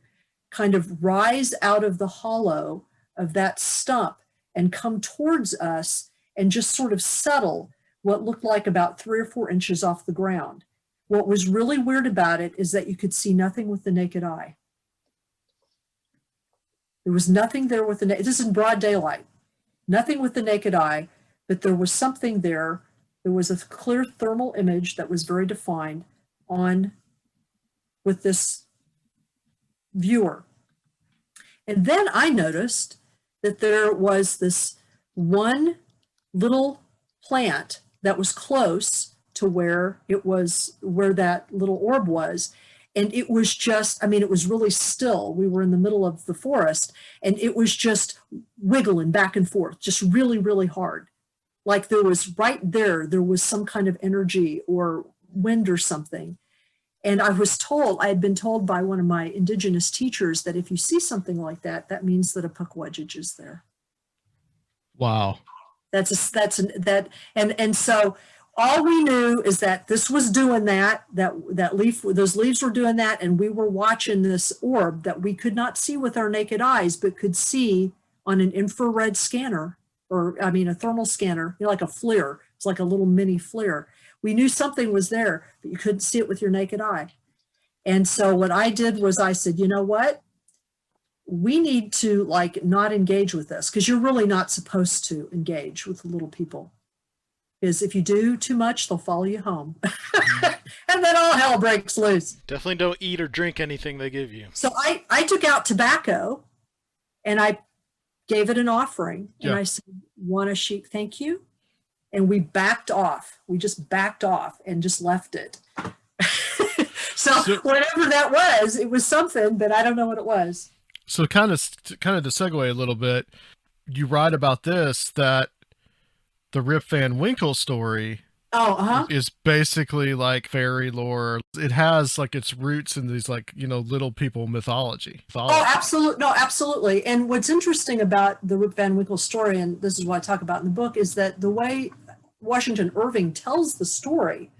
kind of rise out of the hollow of that stump and come towards us and just sort of settle what looked like about 3 or 4 inches off the ground. What was really weird about it is that you could see nothing with the naked eye. There was nothing there with this is in broad daylight, nothing with the naked eye, but there was something there. There was a clear thermal image that was very defined with this viewer. And then I noticed that there was this one little plant that was close to where that little orb was. And it was just, I mean, it was really still. We were in the middle of the forest, and it was just wiggling back and forth, just really, really hard. Like there was was some kind of energy or wind or something. And I had been told by one of my indigenous teachers that if you see something like that, that means that a pukwudgej is there. Wow. And so all we knew is that this was doing those leaves were doing that, and we were watching this orb that we could not see with our naked eyes, but could see on an infrared scanner, a thermal scanner, like a FLIR. It's like a little mini FLIR. We knew something was there, but you couldn't see it with your naked eye. And so what I did was I said, you know what? We need to not engage with this, because you're really not supposed to engage with little people. Because if you do too much, they'll follow you home. And then all hell breaks loose. Definitely don't eat or drink anything they give you. So I took out tobacco and I gave it an offering. And I said, "Wana Sheik, thank you." And we backed off. We just backed off and just left it. So whatever that was, it was something, but I don't know what it was. So kind of to segue a little bit, you write about this, that the Rip Van Winkle story is basically like fairy lore. It has its roots in these little people mythology. Oh, absolutely. No, absolutely. And what's interesting about the Rip Van Winkle story, and this is what I talk about in the book, is that the way Washington Irving tells the story,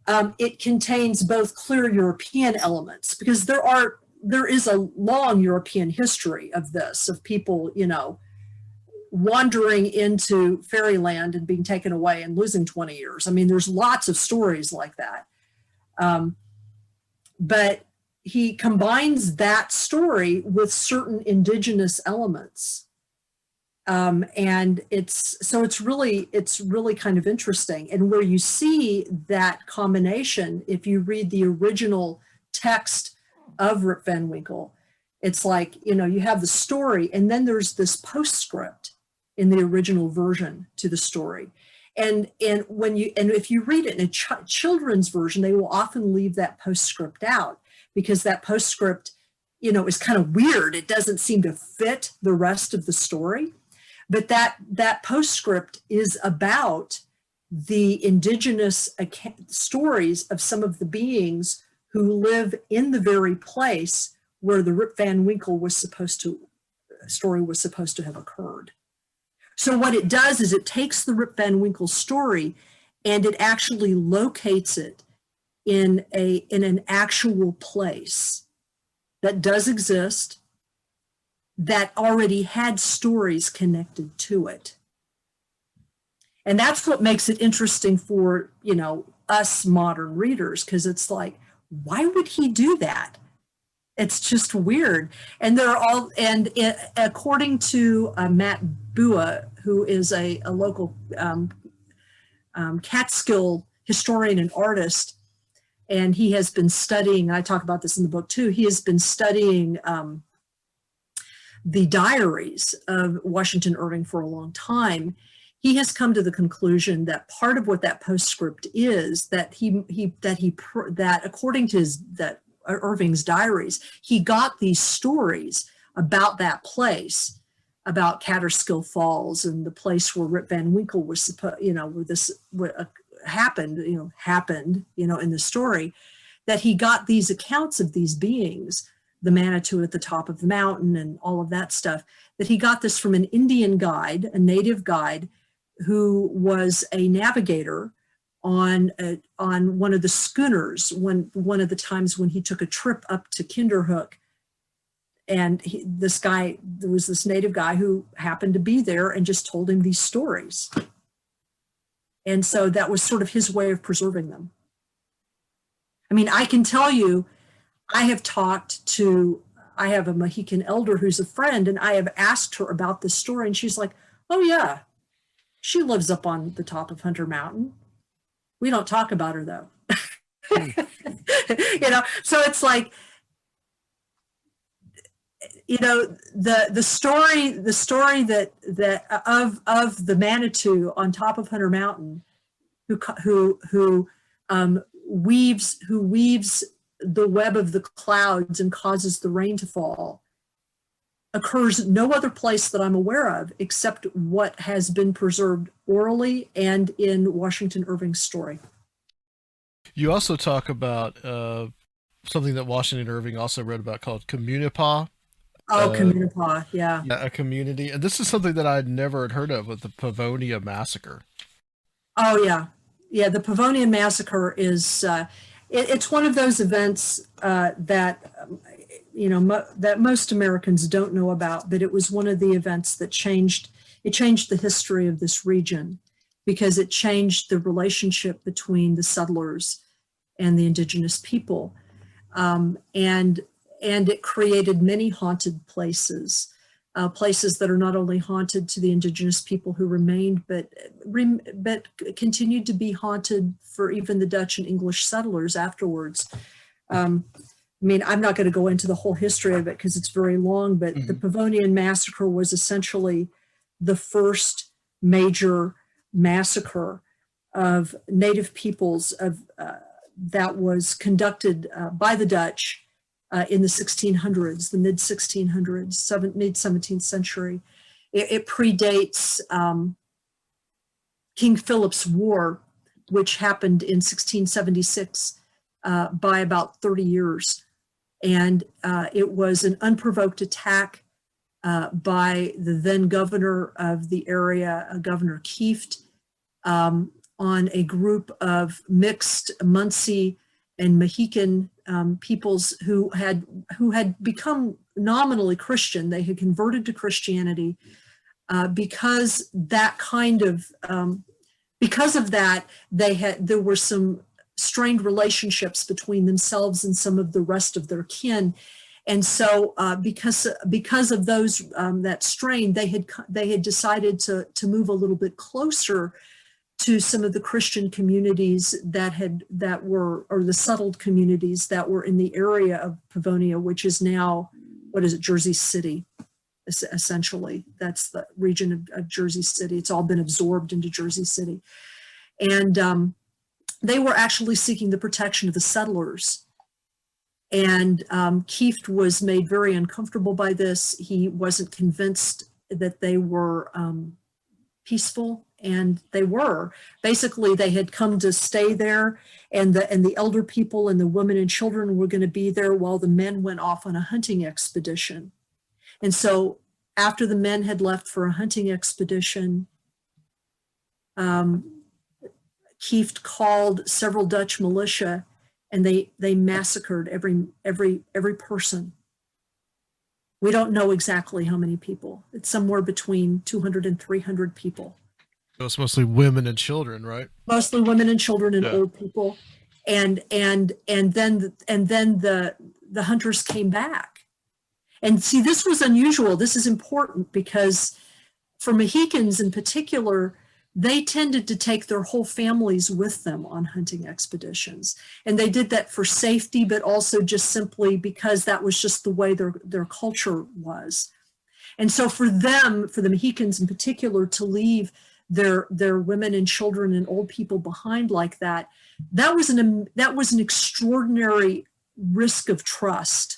it contains both clear European elements, because there is a long European history of this, of people, wandering into fairyland and being taken away and losing 20 years. I mean, there's lots of stories like that. But he combines that story with certain indigenous elements. And it's really kind of interesting. And where you see that combination, if you read the original text of Rip Van Winkle, it's you have the story, and then there's this postscript in the original version to the story. And if you read it in a children's version, they will often leave that postscript out, because that postscript, is kind of weird. It doesn't seem to fit the rest of the story. But that postscript is about the indigenous stories of some of the beings who live in the very place where the Rip Van Winkle story was supposed to have occurred. So what it does is it takes the Rip Van Winkle story and it actually locates it in an actual place that does exist, that already had stories connected to it. And that's what makes it interesting for, us modern readers, because it's like, why would he do that? It's just weird. And according to Matt Bua, who is a local Catskill historian and artist, and he has been studying, I talk about this in the book too, he has been studying the diaries of Washington Irving for a long time. He has come to the conclusion that part of what that postscript is, that according to Irving's diaries, he got these stories about that place, about Catskill Falls and the place where Rip Van Winkle was supposed, where this happened in the story, that he got these accounts of these beings, the Manitou at the top of the mountain and all of that stuff, that he got this from an Indian guide, a native guide, who was a navigator on one of the schooners, one of the times when he took a trip up to Kinderhook. And there was this native guy who happened to be there and just told him these stories. And so that was sort of his way of preserving them. I mean, I can tell you, I have a Mohican elder who's a friend, and I have asked her about this story, and she's like, oh yeah, she lives up on the top of Hunter Mountain. We don't talk about her though. So it's like, the story that of the Manitou on top of Hunter Mountain, who weaves the web of the clouds and causes the rain to fall, occurs no other place that I'm aware of except what has been preserved orally and in Washington Irving's story. You also talk about something that Washington Irving also wrote about called Communipaw. Communipaw, yeah. Yeah, a community. And this is something that I'd never had heard of, with the Pavonia Massacre. Oh, yeah. Yeah, the Pavonia Massacre is, it's one of those events that most Americans don't know about, but it was one of the events that changed the history of this region, because it changed the relationship between the settlers and the indigenous people. And it created many haunted places, places that are not only haunted to the indigenous people who remained, but continued to be haunted for even the Dutch and English settlers afterwards. I mean, I'm not going to go into the whole history of it because it's very long, but the Pavonian Massacre was essentially the first major massacre of native peoples that was conducted by the Dutch in the 1600s, the mid 1600s, mid 17th century. It predates King Philip's War, which happened in 1676 by about 30 years. And it was an unprovoked attack by the then governor of the area, Governor Kieft, on a group of mixed Munsee and Mohican peoples who had become nominally Christian. They had converted to Christianity because of that, there were some strained relationships between themselves and some of the rest of their kin. And so because of those that strain, they had decided to move a little bit closer to some of the Christian communities that were the settled communities that were in the area of Pavonia, which is now, Jersey City. essentially. That's the region of Jersey City. It's all been absorbed into Jersey City. And they were actually seeking the protection of the settlers. And Kieft was made very uncomfortable by this. He wasn't convinced that they were peaceful, and they were. Basically, they had come to stay there, and the elder people and the women and children were going to be there while the men went off on a hunting expedition. And so after the men had left for a hunting expedition, Kieft called several Dutch militia, and they massacred every person. We don't know exactly how many people. It's somewhere between 200 and 300 people. So it's mostly women and children, right? Mostly women and children and old people. And then the hunters came back. And see, this was unusual. This is important because for Mohicans in particular, they tended to take their whole families with them on hunting expeditions. And they did that for safety, but also just simply because that was just the way their culture was. And so for them, for the Mohicans in particular, to leave their women and children and old people behind like that, that was an extraordinary risk of trust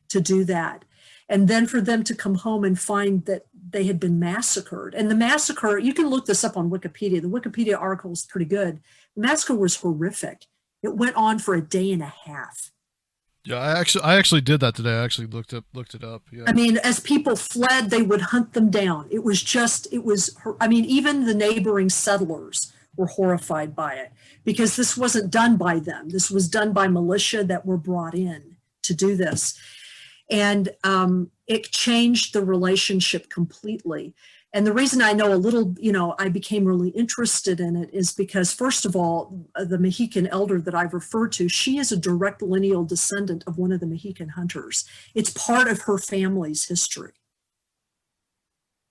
to do that. And then for them to come home and find that they had been massacred. And the massacre, you can look this up on Wikipedia. The Wikipedia article is pretty good. The massacre was horrific. It went on for a day and a half. Yeah, I actually did that today. I actually looked it up. Yeah. I mean, as people fled, they would hunt them down. I mean, even the neighboring settlers were horrified by it because this wasn't done by them. This was done by militia that were brought in to do this. And it changed the relationship completely. And the reason I know a little, I became really interested in it is because, first of all, the Mohican elder that I've referred to, she is a direct lineal descendant of one of the Mohican hunters. It's part of her family's history.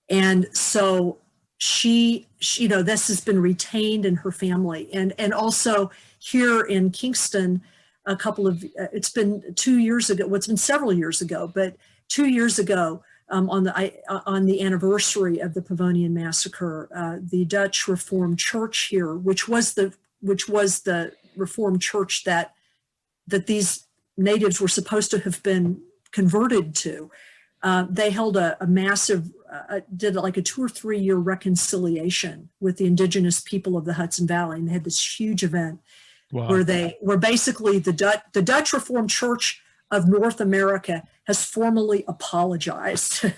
And so she this has been retained in her family. And also here in Kingston, it's been 2 years ago. Well, it's been several years ago, but 2 years ago, on the anniversary of the Pavonian massacre, the Dutch Reformed Church here, which was the Reformed Church that these natives were supposed to have been converted to, they held a massive, did like a 2 or 3 year reconciliation with the indigenous people of the Hudson Valley, and they had this huge event. Wow. where basically the Dutch Reformed Church of North America has formally apologized for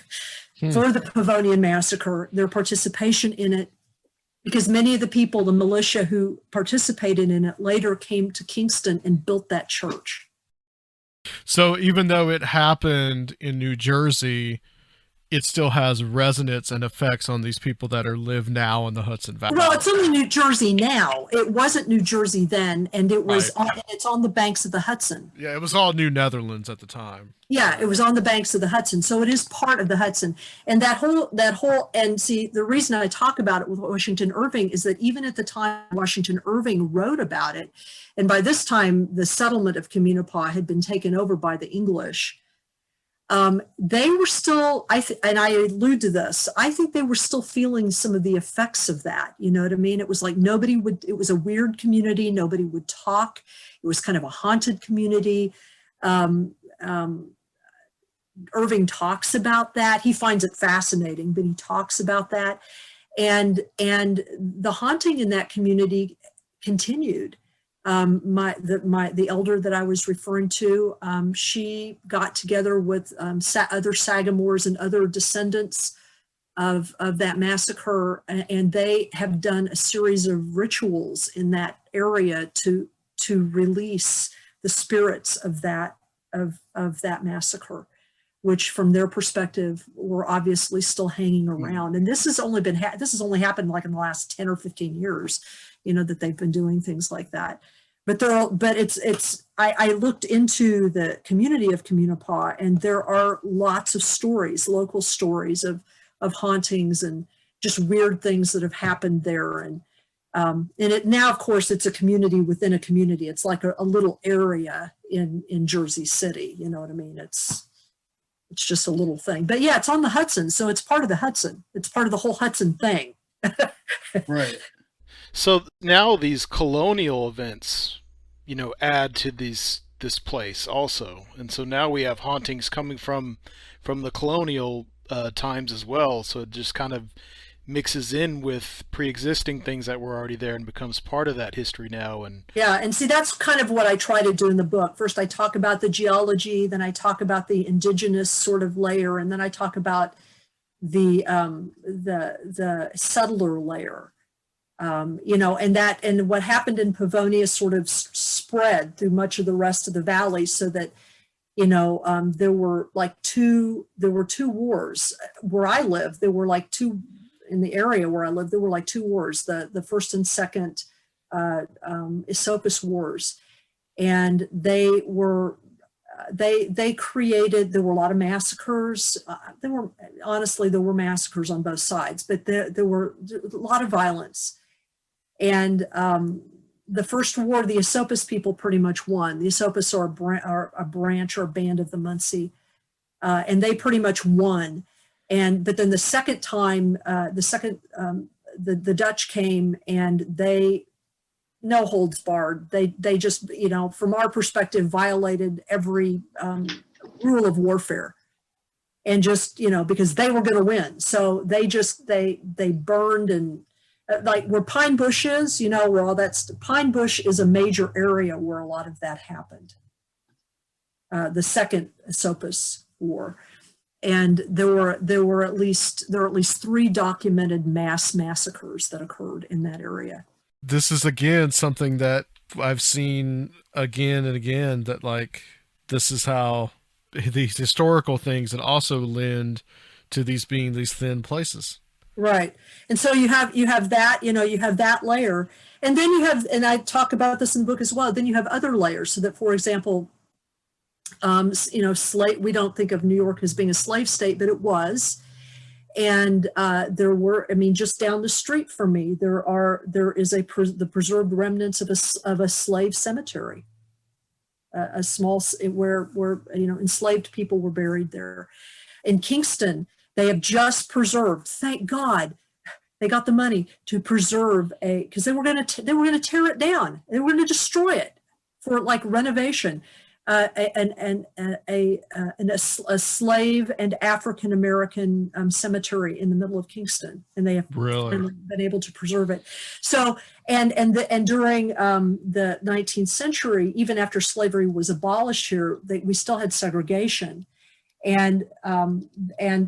the Pavonian massacre, their participation in it, because many of the people, the militia who participated in it, later came to Kingston and built that church. So even though it happened in New Jersey, it still has resonance and effects on these people that live now in the Hudson Valley. Well, it's only New Jersey now. It wasn't New Jersey then, and it was it's on the banks of the Hudson. Yeah, it was all New Netherlands at the time. Yeah, it was on the banks of the Hudson, so it is part of the Hudson. And that whole and see, the reason I talk about it with Washington Irving is that even at the time Washington Irving wrote about it, and by this time the settlement of Communipaw had been taken over by the English. They were still, and I allude to this, I think they were still feeling some of the effects of that. You know what I mean? It was like it was a weird community. Nobody would talk. It was kind of a haunted community. Irving talks about that. He finds it fascinating, but he talks about that. And the haunting in that community continued. The elder that I was referring to, she got together with other Sagamores and other descendants of that massacre, and they have done a series of rituals in that area to release the spirits of that massacre, which from their perspective were obviously still hanging around. And this has only happened like in the last 10 or 15 years, that they've been doing things like that. But I looked into the community of Communipaw, and there are lots of stories, local stories of hauntings and just weird things that have happened there. And it now, of course, it's a community within a community. It's like a little area in Jersey City. You know what I mean? It's It's just a little thing. But yeah, it's on the Hudson, so it's part of the Hudson. It's part of the whole Hudson thing. Right. So now these colonial events, add to this place also, and so now we have hauntings coming from the colonial times as well. So it just kind of mixes in with pre-existing things that were already there and becomes part of that history now. And yeah, and see, that's kind of what I try to do in the book. First, I talk about the geology, then I talk about the indigenous sort of layer, and then I talk about the settler layer. And what happened in Pavonia sort of spread through much of the rest of the valley, so that there were two wars where I live. There were two in the area where I live. There were two wars: the first and second Esopus wars, and they were created. There were a lot of massacres. There were massacres on both sides, but there were a lot of violence. And the first war, the Esopus people pretty much won. The Esopus are a branch or a band of the Munsee, and they pretty much won. But then the second time, the Dutch came, and they, no holds barred. They just, from our perspective, violated every rule of warfare, and just, because they were going to win. So they burned and. Where Pine Bush is, where all that's, Pine Bush is a major area where a lot of that happened. The second Esopus war, and there were at least 3 documented mass massacres that occurred in that area. This is again something that I've seen again and again, that this is how these historical things and also lend to these being these thin places. Right. And so you have that, you have that layer. And then you have, and I talk about this in the book as well, then you have other layers. So that, for example, we don't think of New York as being a slave state, but it was. And there were, just down the street from me, there is the preserved remnants of a slave cemetery, a small, where enslaved people were buried there. In Kingston, they have just preserved, thank God, they got the money to preserve because they were going to tear it down. They were going to destroy it for renovation. A slave and African American cemetery in the middle of Kingston, and they have been able to preserve it. So, and during the 19th century, even after slavery was abolished here, we still had segregation. And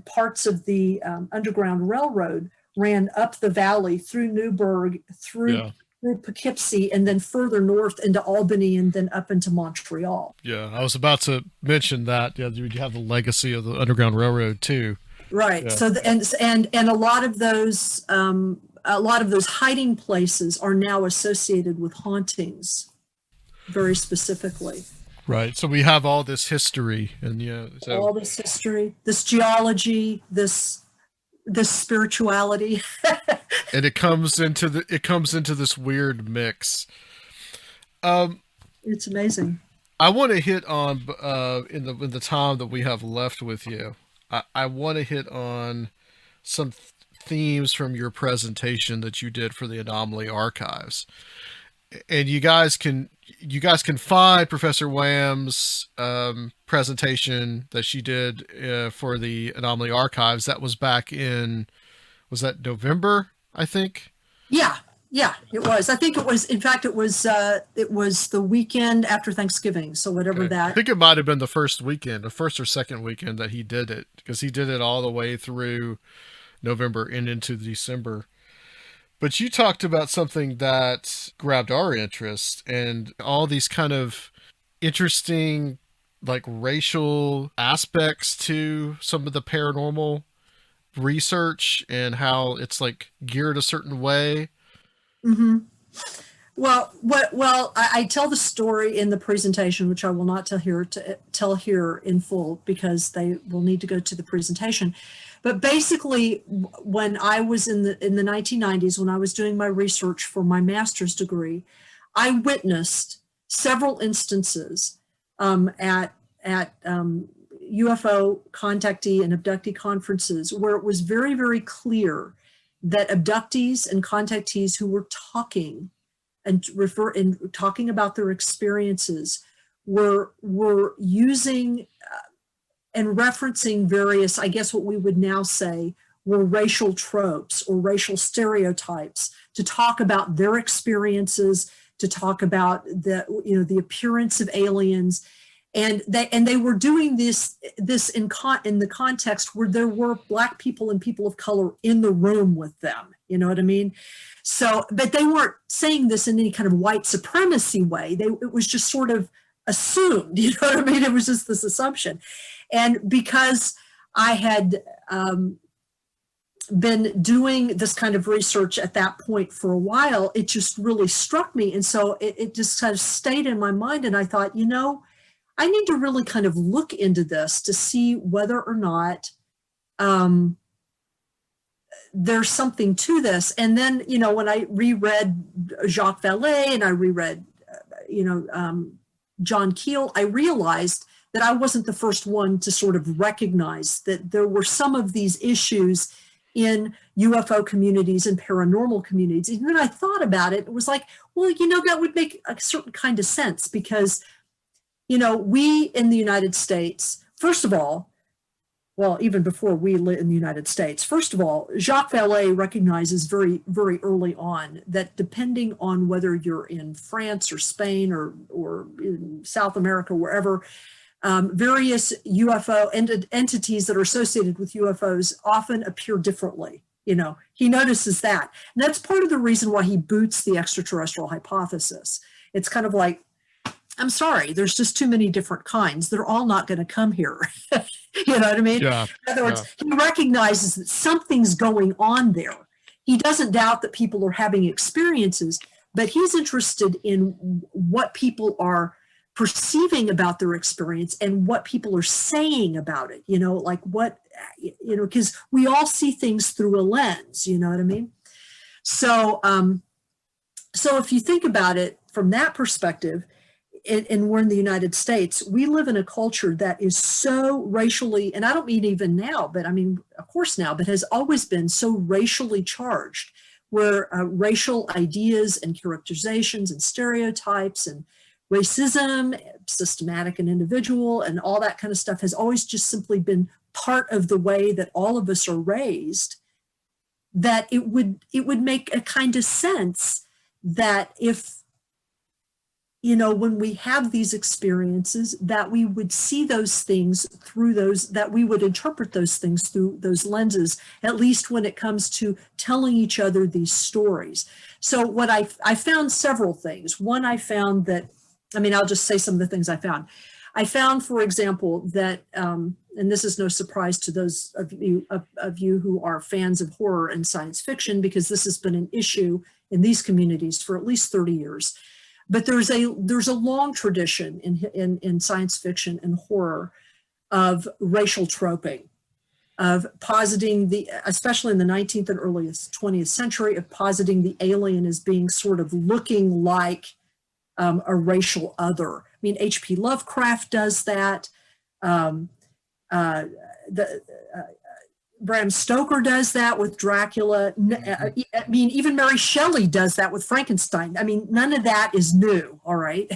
parts of the Underground Railroad ran up the valley through Newburgh, through Poughkeepsie, and then further north into Albany, and then up into Montreal. Yeah, I was about to mention that. Yeah, you have the legacy of the Underground Railroad too. Right. Yeah. So and a lot of those hiding places are now associated with hauntings, very specifically. Right. So we have all this history, and all this history, this geology, this spirituality, and it comes into this weird mix. It's amazing. I want to hit on in the time that we have left with you. I want to hit on some themes from your presentation that you did for the Anomaly Archives, and you guys can find Professor WHAM's presentation that she did for the Anomaly Archives. That was back in, was that November, I think? Yeah, it was. I think it was, in fact, it was the weekend after Thanksgiving. So whatever that. I think it might have been the first or second weekend that he did it, because he did it all the way through November and into December. But you talked about something that grabbed our interest, and all these kind of interesting, racial aspects to some of the paranormal research, and how it's geared a certain way. Mm-hmm. Well, I tell the story in the presentation, which I will not tell here in full, because they will need to go to the presentation. But basically, when I was in the 1990s, when I was doing my research for my master's degree, I witnessed several instances at UFO contactee and abductee conferences where it was very, very clear that abductees and contactees who were talking and talking about their experiences were using and referencing various, I guess what we would now say were racial tropes or racial stereotypes to talk about their experiences, to talk about the appearance of aliens. And they were doing this in the context where there were Black people and people of color in the room with them. You know what I mean? So, but they weren't saying this in any kind of white supremacy way. It was just sort of assumed, you know what I mean? It was just this assumption. And because I had been doing this kind of research at that point for a while, it just really struck me. And so it just kind of stayed in my mind. And I thought, I need to really kind of look into this to see whether or not there's something to this. And then, when I reread Jacques Vallée and I reread, John Keel, I realized that I wasn't the first one to sort of recognize that there were some of these issues in UFO communities and paranormal communities. And then I thought about it, it was like, well, that would make a certain kind of sense because, we in the United States, first of all, well, even before we live in the United States, first of all, Jacques Vallée recognizes very, very early on that depending on whether you're in France or Spain or in South America, wherever, various UFO entities that are associated with UFOs often appear differently. He notices that. And that's part of the reason why he boots the extraterrestrial hypothesis. It's kind of like, I'm sorry, there's just too many different kinds. They're all not going to come here. You know what I mean? Yeah, in other words, he recognizes that something's going on there. He doesn't doubt that people are having experiences, but he's interested in what people are perceiving about their experience and what people are saying about it, like what, because we all see things through a lens, you know what I mean? So, so if you think about it from that perspective, and we're in the United States, we live in a culture that is so racially, and I don't mean even now, but I mean, of course now, but has always been so racially charged, where racial ideas and characterizations and stereotypes and racism, systematic and individual, and all that kind of stuff has always just simply been part of the way that all of us are raised, that it would make a kind of sense that if, when we have these experiences, that we would see those things through that we would interpret those things through those lenses, at least when it comes to telling each other these stories. So what I found several things. One, I found that, I'll just say some of the things I found. I found, for example, that, and this is no surprise to those of you who are fans of horror and science fiction, because this has been an issue in these communities for at least 30 years. But there's a long tradition in science fiction and horror of racial troping, of positing especially in the 19th and early 20th century, of positing the alien as being sort of looking like a racial other. H.P. Lovecraft does that. Bram Stoker does that with Dracula. Even Mary Shelley does that with Frankenstein. None of that is new, all right?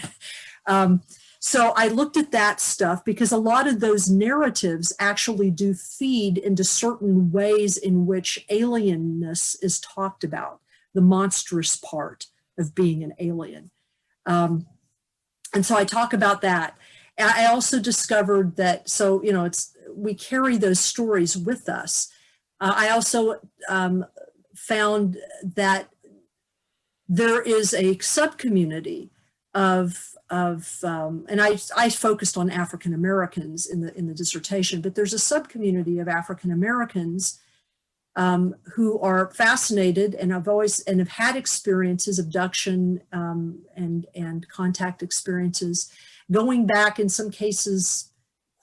So I looked at that stuff because a lot of those narratives actually do feed into certain ways in which alienness is talked about, the monstrous part of being an alien. And so I talk about that. I also discovered that, we carry those stories with us. I also found that there is a subcommunity of and I focused on African Americans in the dissertation, but there's a subcommunity of African Americans who are fascinated and have had experiences, abduction and contact experiences, going back in some cases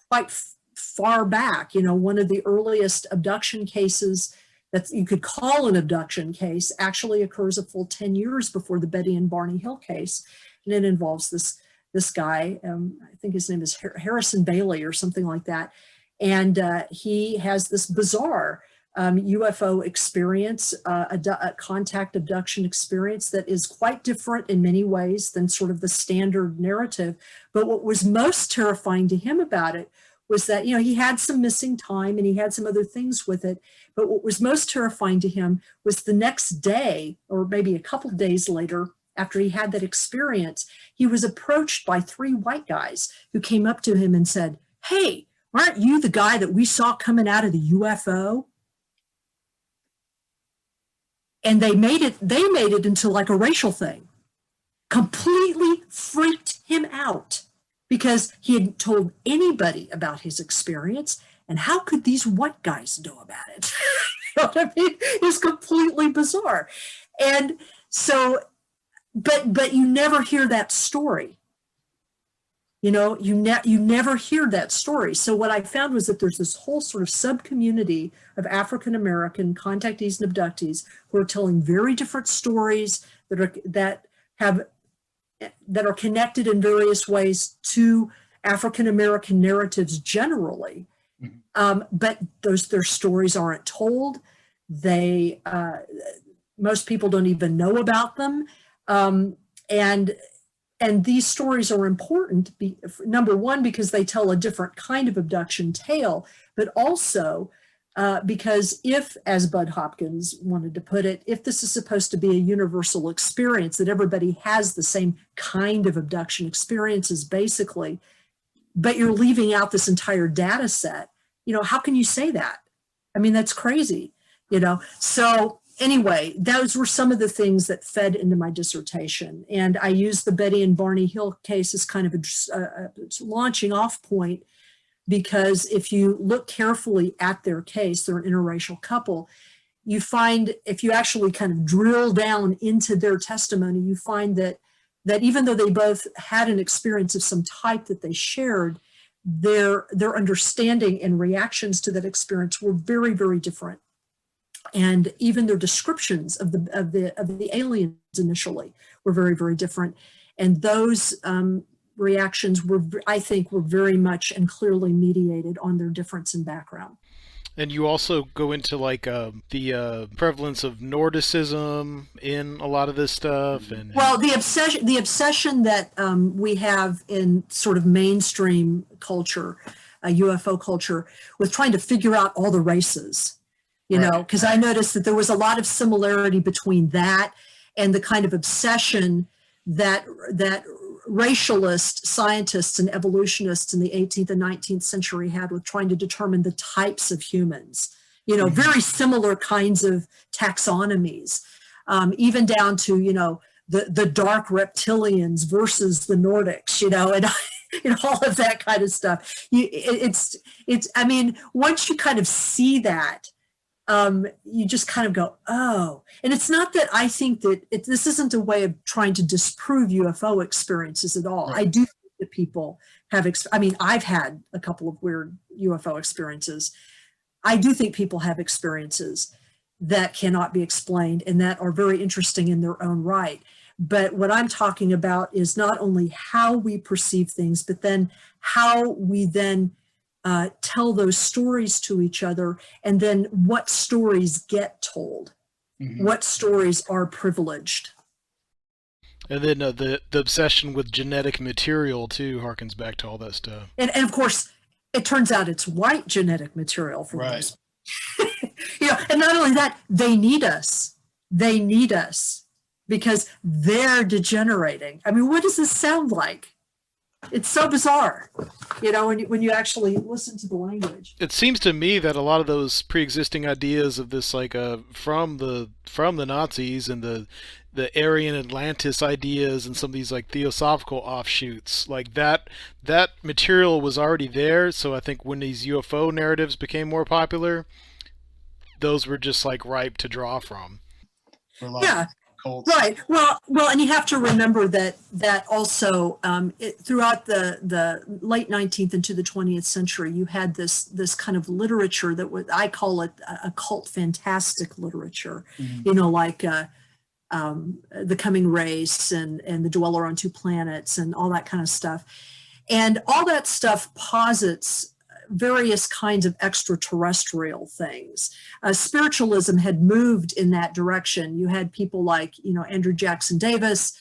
quite far back. One of the earliest abduction cases that you could call an abduction case actually occurs a full 10 years before the Betty and Barney Hill case. And it involves this this guy, I think his name is Harrison Bailey or something like that. And he has this bizarre UFO experience, a contact abduction experience that is quite different in many ways than sort of the standard narrative. But what was most terrifying to him about it was that, he had some missing time and he had some other things with it. But what was most terrifying to him was the next day, or maybe a couple of days later, after he had that experience, he was approached by 3 white guys who came up to him and said, "Hey, aren't you the guy that we saw coming out of the UFO?" And they made it into like a racial thing. Completely freaked him out because he hadn't told anybody about his experience. And how could these white guys know about it? You know what I mean? It's completely bizarre. And so, but you never hear that story. You never hear that story. So what I found was that there's this whole sort of sub-community of African-American contactees and abductees who are telling very different stories that are connected in various ways to African-American narratives generally. But their stories aren't told. Most people don't even know about them. And these stories are important, number one, because they tell a different kind of abduction tale, but also because if, as Bud Hopkins wanted to put it, if this is supposed to be a universal experience, that everybody has the same kind of abduction experiences, basically, but you're leaving out this entire data set, how can you say that? I mean, that's crazy, So anyway, those were some of the things that fed into my dissertation. And I used the Betty and Barney Hill case as kind of a launching off point, because if you look carefully at their case, they're an interracial couple, you find, if you actually kind of drill down into their testimony, you find that even though they both had an experience of some type that they shared, their understanding and reactions to that experience were very, very different. And even their descriptions of the aliens initially were very, very different. And those reactions I think were very much and clearly mediated on their difference in background. And you also go into like the prevalence of Nordicism in a lot of this stuff, and well, the obsession that we have in sort of mainstream culture, UFO culture, with trying to figure out all the races. Because I noticed that there was a lot of similarity between that and the kind of obsession that racialist scientists and evolutionists in the 18th and 19th century had with trying to determine the types of humans. Very similar kinds of taxonomies, even down to the dark reptilians versus the Nordics, and all of that kind of stuff. I mean, once you kind of see that. You just kind of go, oh. And it's not that I think that this isn't a way of trying to disprove UFO experiences at all. Right. I do think that people have, I've had a couple of weird UFO experiences. I do think people have experiences that cannot be explained and that are very interesting in their own right. But what I'm talking about is not only how we perceive things, but then how we then tell those stories to each other, and then what stories get told, what stories are privileged. And then the obsession with genetic material too harkens back to all that stuff. And of course, it turns out it's white genetic material for us. And not only that, they need us. They need us because they're degenerating. I mean, what does this sound like? It's so bizarre, when you actually listen to the language. It seems to me that a lot of those pre-existing ideas of this, like from the Nazis and the Aryan Atlantis ideas and some of these like theosophical offshoots, like that material was already there. So I think when these UFO narratives became more popular, those were just like ripe to draw from. Yeah. Right. Well, and you have to remember that also throughout the late 19th into the 20th century, you had this kind of literature that I call it occult fantastic literature. Like the coming race and the dweller on two planets and all that kind of stuff. And all that stuff posits various kinds of extraterrestrial things. Spiritualism had moved in that direction. You had people like, Andrew Jackson Davis,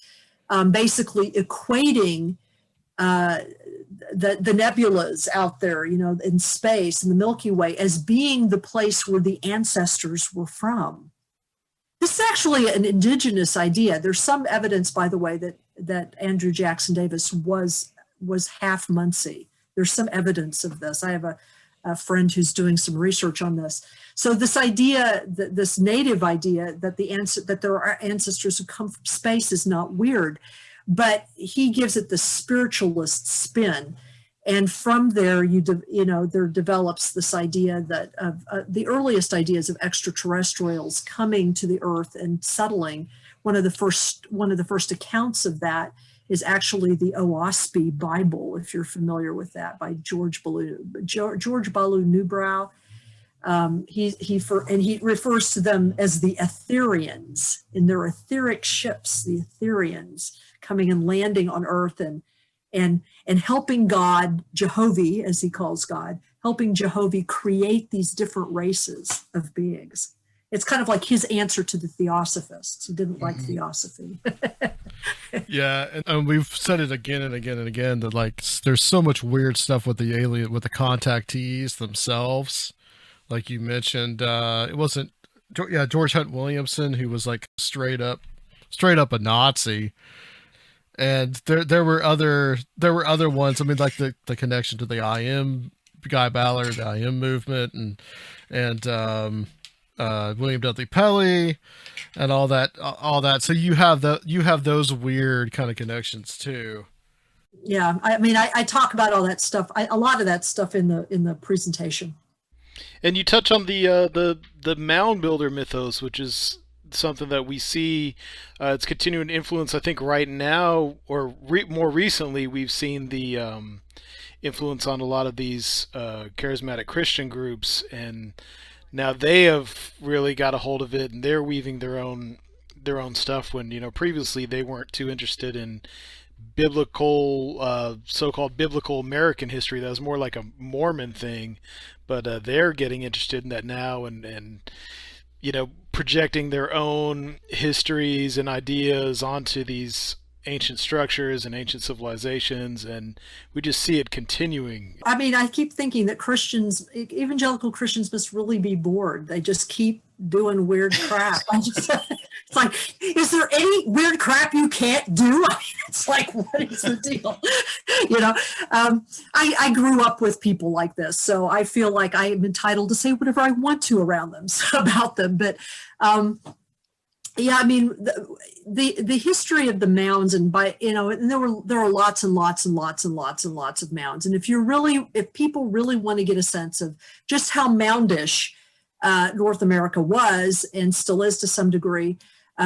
basically equating the nebulas out there, in space, in the Milky Way, as being the place where the ancestors were from. This is actually an indigenous idea. There's some evidence, by the way, that Andrew Jackson Davis was half Munsee. There's some evidence of this. I have a friend who's doing some research on this. So this idea, this native idea that there are ancestors who come from space is not weird, but he gives it the spiritualist spin. And from there, there develops this idea that the earliest ideas of extraterrestrials coming to the Earth and settling. One of the first accounts of that is actually the Oahspe Bible, if you're familiar with that, by George Ballou Newbrow. He refers to them as the Etherians, in their etheric ships, the Etherians coming and landing on Earth and helping God, Jehovah, as he calls God, helping Jehovah create these different races of beings. It's kind of like his answer to the Theosophists who didn't like Theosophy. Yeah, and we've said it again and again and again that there's so much weird stuff with the contactees themselves. Like you mentioned, it wasn't George Hunt Williamson, who was straight up a Nazi. And there were other ones. I mean, like the connection to the IM, Guy Ballard, the IM movement, and William Dudley Pelley, and all that. So you have those weird kind of connections too. Yeah, I mean, I talk about all that stuff. A lot of that stuff in the presentation. And you touch on the mound builder mythos, which is something that we see it's continuing to influence. I think right now, or more recently, we've seen the influence on a lot of these charismatic Christian groups, and now they have really got a hold of it, and they're weaving their own stuff. When previously they weren't too interested in biblical, so-called biblical American history. That was more like a Mormon thing, but they're getting interested in that now, and projecting their own histories and ideas onto these ancient structures and ancient civilizations, and we just see it continuing. I mean, I keep thinking that evangelical Christians must really be bored. They just keep doing weird crap. It's like, is there any weird crap you can't do? I mean, it's like, what is the deal? I grew up with people like this, so I feel like I am entitled to say whatever I want to around them, about them. But yeah, I mean, the history of the mounds, and and there are lots and lots and lots and lots and lots of mounds. And if people really want to get a sense of just how moundish North America was and still is to some degree,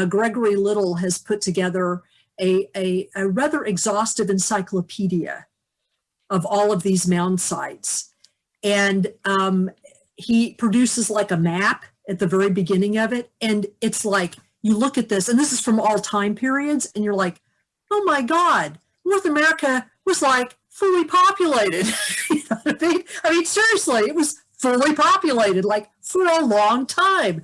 Gregory Little has put together a rather exhaustive encyclopedia of all of these mound sites. And he produces like a map at the very beginning of it. And it's like, you look at this, and this is from all time periods, and you're like, oh my God, North America was like fully populated. You know what I mean? I mean, seriously, it was fully populated like for a long time.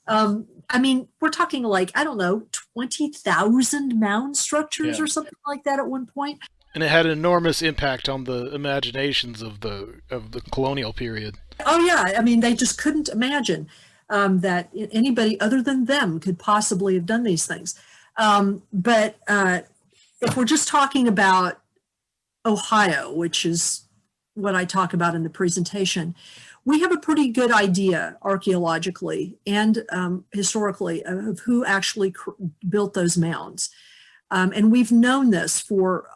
I mean, we're talking like, I don't know, 20,000 mound structures or something like that at one point. And it had an enormous impact on the imaginations of the colonial period. Oh yeah, I mean, they just couldn't imagine that anybody other than them could possibly have done these things. But if we're just talking about Ohio, which is what I talk about in the presentation, we have a pretty good idea archaeologically and historically of who actually built those mounds. And we've known this for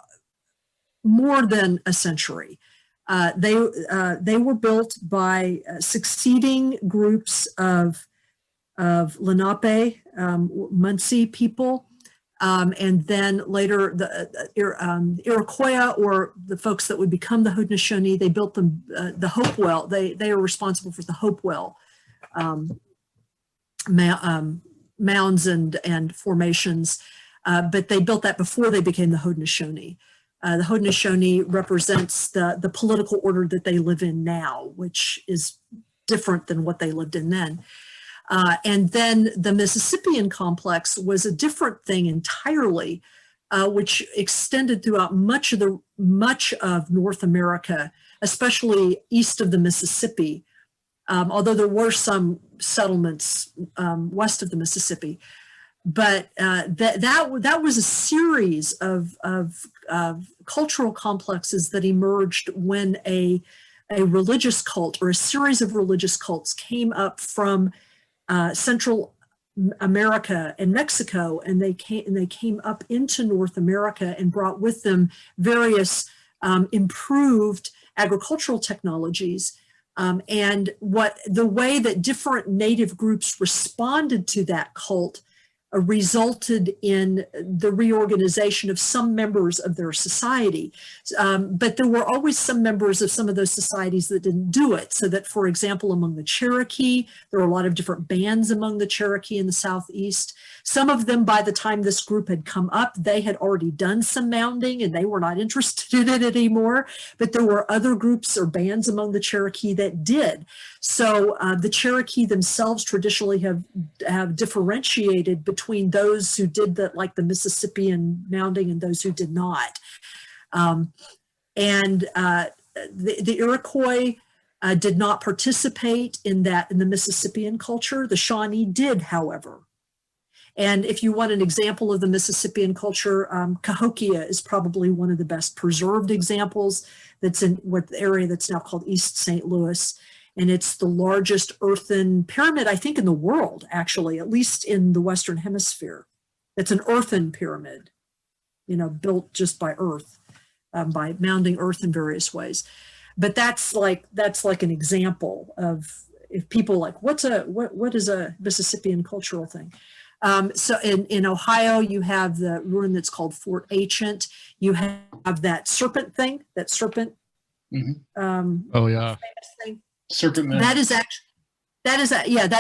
more than a century. They were built by succeeding groups of Lenape, Munsee people, and then later the Iroquois, or the folks that would become the Haudenosaunee. They built them the Hopewell. They are responsible for the Hopewell mounds and formations, but they built that before they became the Haudenosaunee. The Haudenosaunee represents the political order that they live in now, which is different than what they lived in then. And then the Mississippian complex was a different thing entirely, which extended throughout much of North America, especially east of the Mississippi. Although there were some settlements west of the Mississippi, but that was a series of cultural complexes that emerged when a religious cult or a series of religious cults came up from Central America and Mexico, and they came up into North America and brought with them various improved agricultural technologies. And the way that different native groups responded to that cult resulted in the reorganization of some members of their society. But there were always some members of some of those societies that didn't do it. So that, for example, among the Cherokee, there were a lot of different bands among the Cherokee in the Southeast. Some of them, by the time this group had come up, they had already done some mounding and they were not interested in it anymore. But there were other groups or bands among the Cherokee that did. So the Cherokee themselves traditionally have differentiated between those who did the Mississippian mounding and those who did not. The Iroquois did not participate in the Mississippian culture. The Shawnee did, however. And if you want an example of the Mississippian culture, Cahokia is probably one of the best preserved examples. That's in what the area that's now called East St. Louis. And it's the largest earthen pyramid, I think, in the world, actually, at least in the Western Hemisphere. It's an earthen pyramid, built just by earth, by mounding earth in various ways. But that's like an example of, if people like, what is a Mississippian cultural thing? So in Ohio, you have the ruin that's called Fort Ancient. You have that serpent thing, oh yeah, famous thing. Serpent Man. That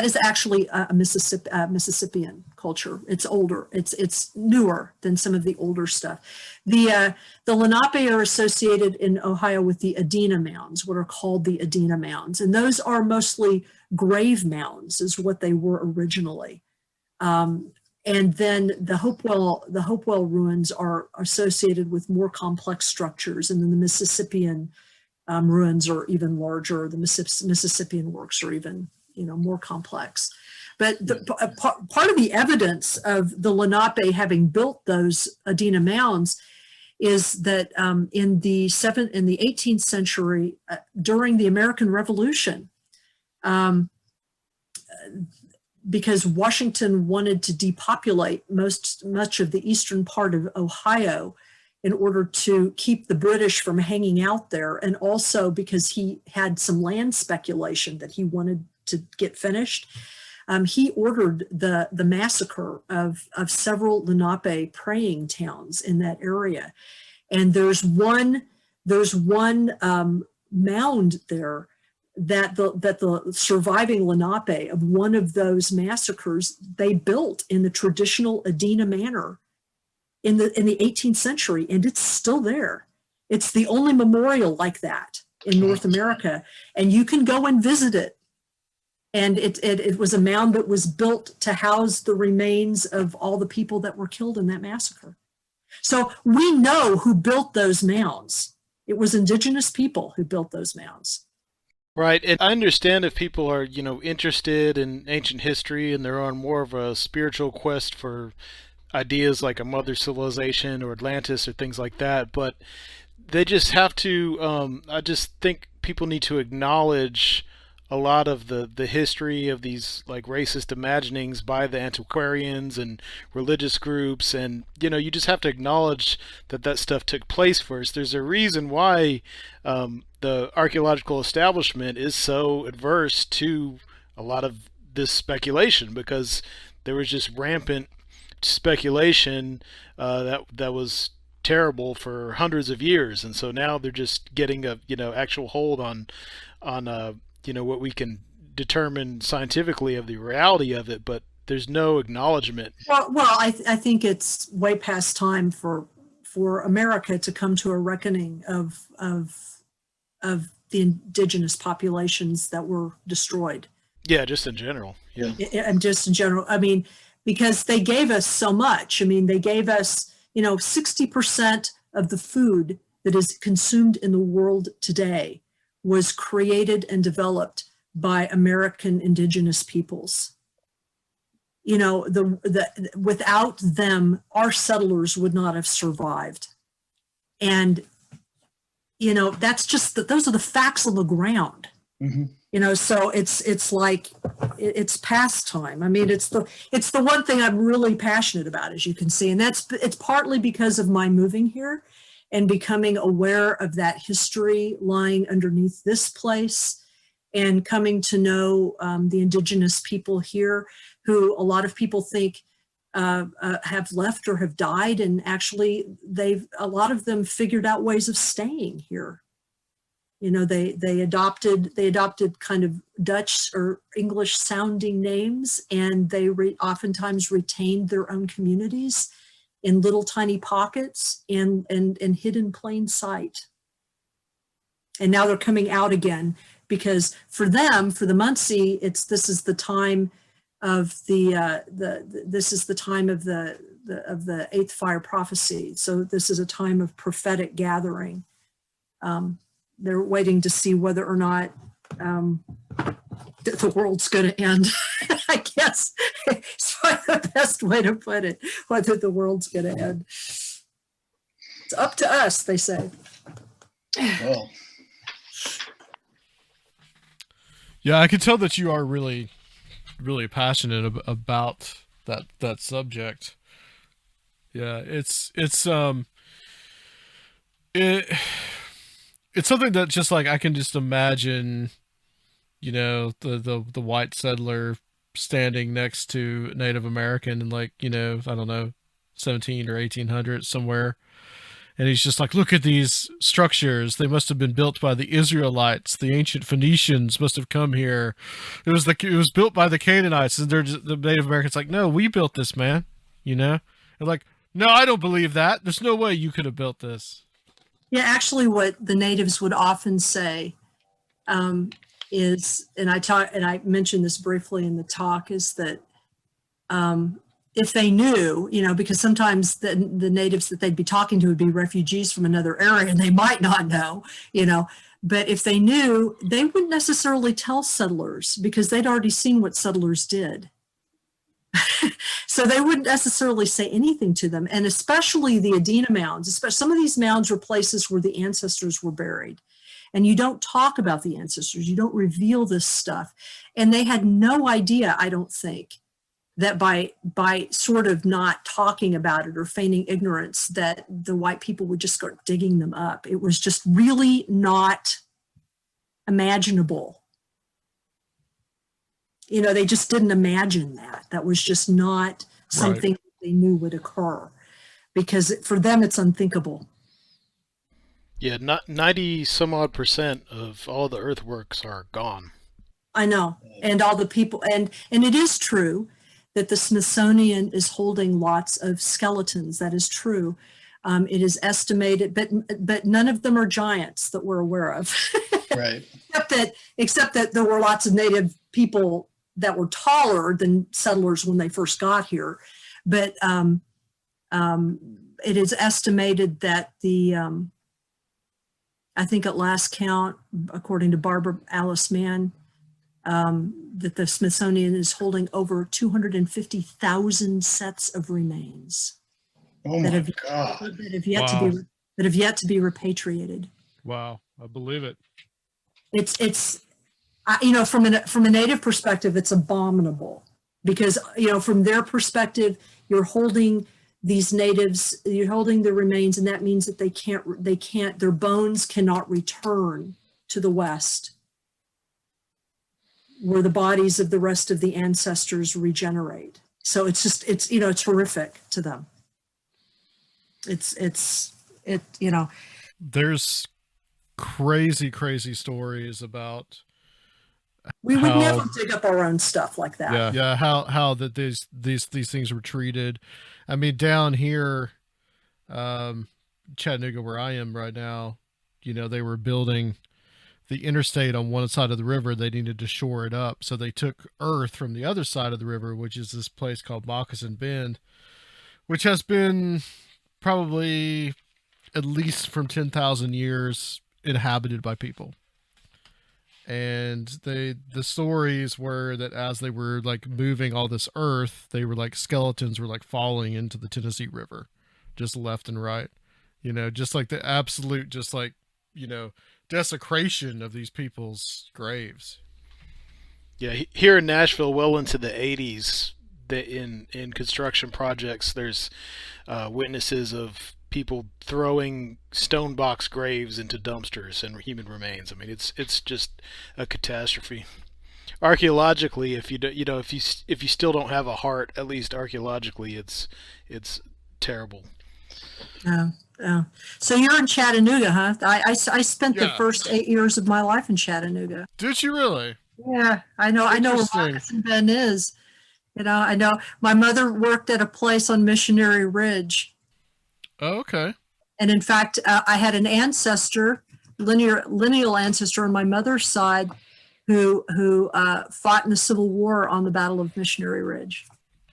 is actually a Mississippian culture. It's older. It's newer than some of the older stuff. The Lenape are associated in Ohio with the Adena mounds, what are called the Adena mounds, and those are mostly grave mounds, is what they were originally. And then the Hopewell ruins are associated with more complex structures, and then the Mississippian ruins are even larger. The Mississippian works are even more complex. But part of the evidence of the Lenape having built those Adena mounds is that in the 18th century, during the American Revolution, because Washington wanted to depopulate much of the eastern part of Ohio in order to keep the British from hanging out there, and also because he had some land speculation that he wanted to get finished, he ordered the massacre of several Lenape praying towns in that area. And there's one mound there that the surviving Lenape of one of those massacres, they built in the traditional Adena manner in the 18th century, and it's still there. It's the only memorial like that in North America, and you can go and visit it. And it was a mound that was built to house the remains of all the people that were killed in that massacre. So we know who built those mounds. It was indigenous people who built those mounds. Right. And I understand if people are, interested in ancient history and they're on more of a spiritual quest for ideas like a mother civilization or Atlantis or things like that, but they just have to, I just think people need to acknowledge a lot of the history of these like racist imaginings by the antiquarians and religious groups, and you just have to acknowledge that stuff took place first. There's a reason why the archaeological establishment is so adverse to a lot of this speculation, because there was just rampant speculation that was terrible for hundreds of years, and so now they're just getting a actual hold on what we can determine scientifically of the reality of it. But there's no acknowledgement. Well, I think it's way past time for America to come to a reckoning of the indigenous populations that were destroyed. Yeah, just in general. Yeah. And just in general, I mean, because they gave us so much. I mean, they gave us, 60% of the food that is consumed in the world today was created and developed by American indigenous peoples. Without them, our settlers would not have survived. And, that's just those are the facts on the ground. Mm-hmm. So it's like it's past time. I mean, it's the one thing I'm really passionate about, as you can see, and it's partly because of my moving here and becoming aware of that history lying underneath this place, and coming to know the indigenous people here, who a lot of people think have left or have died, and actually a lot of them figured out ways of staying here. They adopted kind of Dutch or English sounding names, and they oftentimes retained their own communities in little tiny pockets and hid in plain sight. And now they're coming out again, because for them, for the Munsee, this is the time of this is the time of the eighth fire prophecy. So this is a time of prophetic gathering. They're waiting to see whether or not the world's going to end. I guess it's probably the best way to put it, whether the world's going to end. It's up to us, they say. Well, Yeah, I can tell that you are really, really passionate about that subject. Yeah, it's something that just like I can just imagine, the white settler standing next to Native American in, like, I don't know, 17 or 1800s somewhere. And he's just like, look at these structures. They must have been built by the Israelites. The ancient Phoenicians must have come here. It was built by the Canaanites. And the Native Americans like, no, we built this, man. They're like, no, I don't believe that. There's no way you could have built this. Yeah, actually, what the natives would often say is, and I mentioned this briefly in the talk, is that if they knew, because sometimes the natives that they'd be talking to would be refugees from another area, and they might not know, but if they knew, they wouldn't necessarily tell settlers, because they'd already seen what settlers did. So they wouldn't necessarily say anything to them. And especially the Adena mounds, especially some of these mounds were places where the ancestors were buried. And you don't talk about the ancestors. You don't reveal this stuff. And they had no idea, I don't think, that by sort of not talking about it or feigning ignorance, that the white people would just start digging them up. It was just really not imaginable. They just didn't imagine that. That was just not something Right. they knew would occur, because for them it's unthinkable. Yeah, not 90 some odd % of all the earthworks are gone. I know. And all the people, and it is true that the Smithsonian is holding lots of skeletons. That is true. It is estimated, but none of them are giants that we're aware of. right. except that there were lots of native people that were taller than settlers when they first got here. But it is estimated that I think at last count, according to Barbara Alice Mann, that the Smithsonian is holding over 250,000 sets of remains Oh my God. that have yet Wow. to be repatriated. Wow. I believe it. It's from a native perspective, it's abominable, because from their perspective, you're holding these natives, you're holding their remains, and that means that their bones cannot return to the West, where the bodies of the rest of the ancestors regenerate. So it's horrific to them. There's crazy stories about We would how- never dig up our own stuff like that. Yeah, how that these things were treated. I mean, down here, Chattanooga, where I am right now, they were building the interstate on one side of the river. They needed to shore it up, so they took earth from the other side of the river, which is this place called Moccasin Bend, which has been probably at least from 10,000 years inhabited by people. And the stories were that as they were like moving all this earth, they were like skeletons were like falling into the Tennessee River, just left and right, just like the absolute, just like, desecration of these people's graves. Yeah, here in Nashville, well into the 80s, in construction projects, there's witnesses of people throwing stone box graves into dumpsters and human remains. I mean, it's just a catastrophe. Archaeologically, if you still don't have a heart, at least archaeologically, it's terrible. So you're in Chattanooga, huh? I spent the Yeah. first 8 years of my life in Chattanooga. Did you really? Yeah, I know where Interesting. Moccasin Bend is. I know my mother worked at a place on Missionary Ridge. Oh, okay. And in fact, I had an ancestor, lineal ancestor on my mother's side, who fought in the Civil War on the Battle of Missionary Ridge.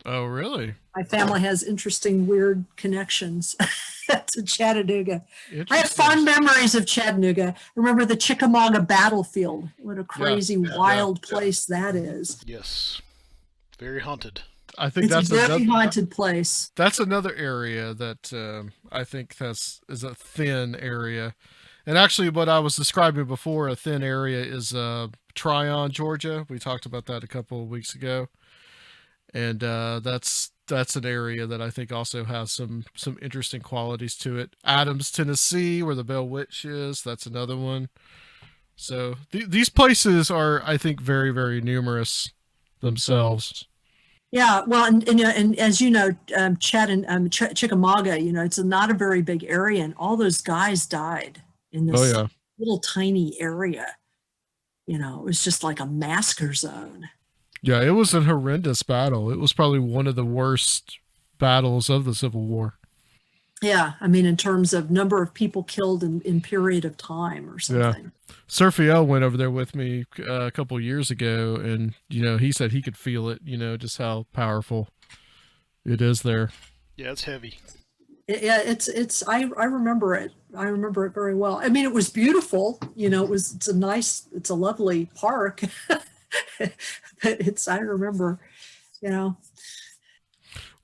Oh, really? My family has interesting, weird connections to Chattanooga. I have Interesting. fond memories of Chattanooga. I remember the Chickamauga battlefield. What a crazy, wild place that is. Yes, very haunted. I think It's that's a very another, haunted place. that's another area that I think is a thin area. And actually, what I was describing before, a thin area, is Tryon, Georgia. We talked about that a couple of weeks ago, and that's an area that I think also has some interesting qualities to it. Adams, Tennessee, where the Bell Witch is, that's another one. So these places are, I think, very, very numerous themselves. Yeah, well, and as you know, Chickamauga, it's not a very big area, and all those guys died in this little tiny area. It was just like a massacre zone. Yeah, it was a horrendous battle. It was probably one of the worst battles of the Civil War. Yeah, I mean, in terms of number of people killed in period of time or something. Yeah. Surfiel went over there with me a couple years ago, and he said he could feel it. Just how powerful it is there. Yeah, it's heavy. It's. I remember it. I remember it very well. I mean, it was beautiful. It's a lovely park. But I remember.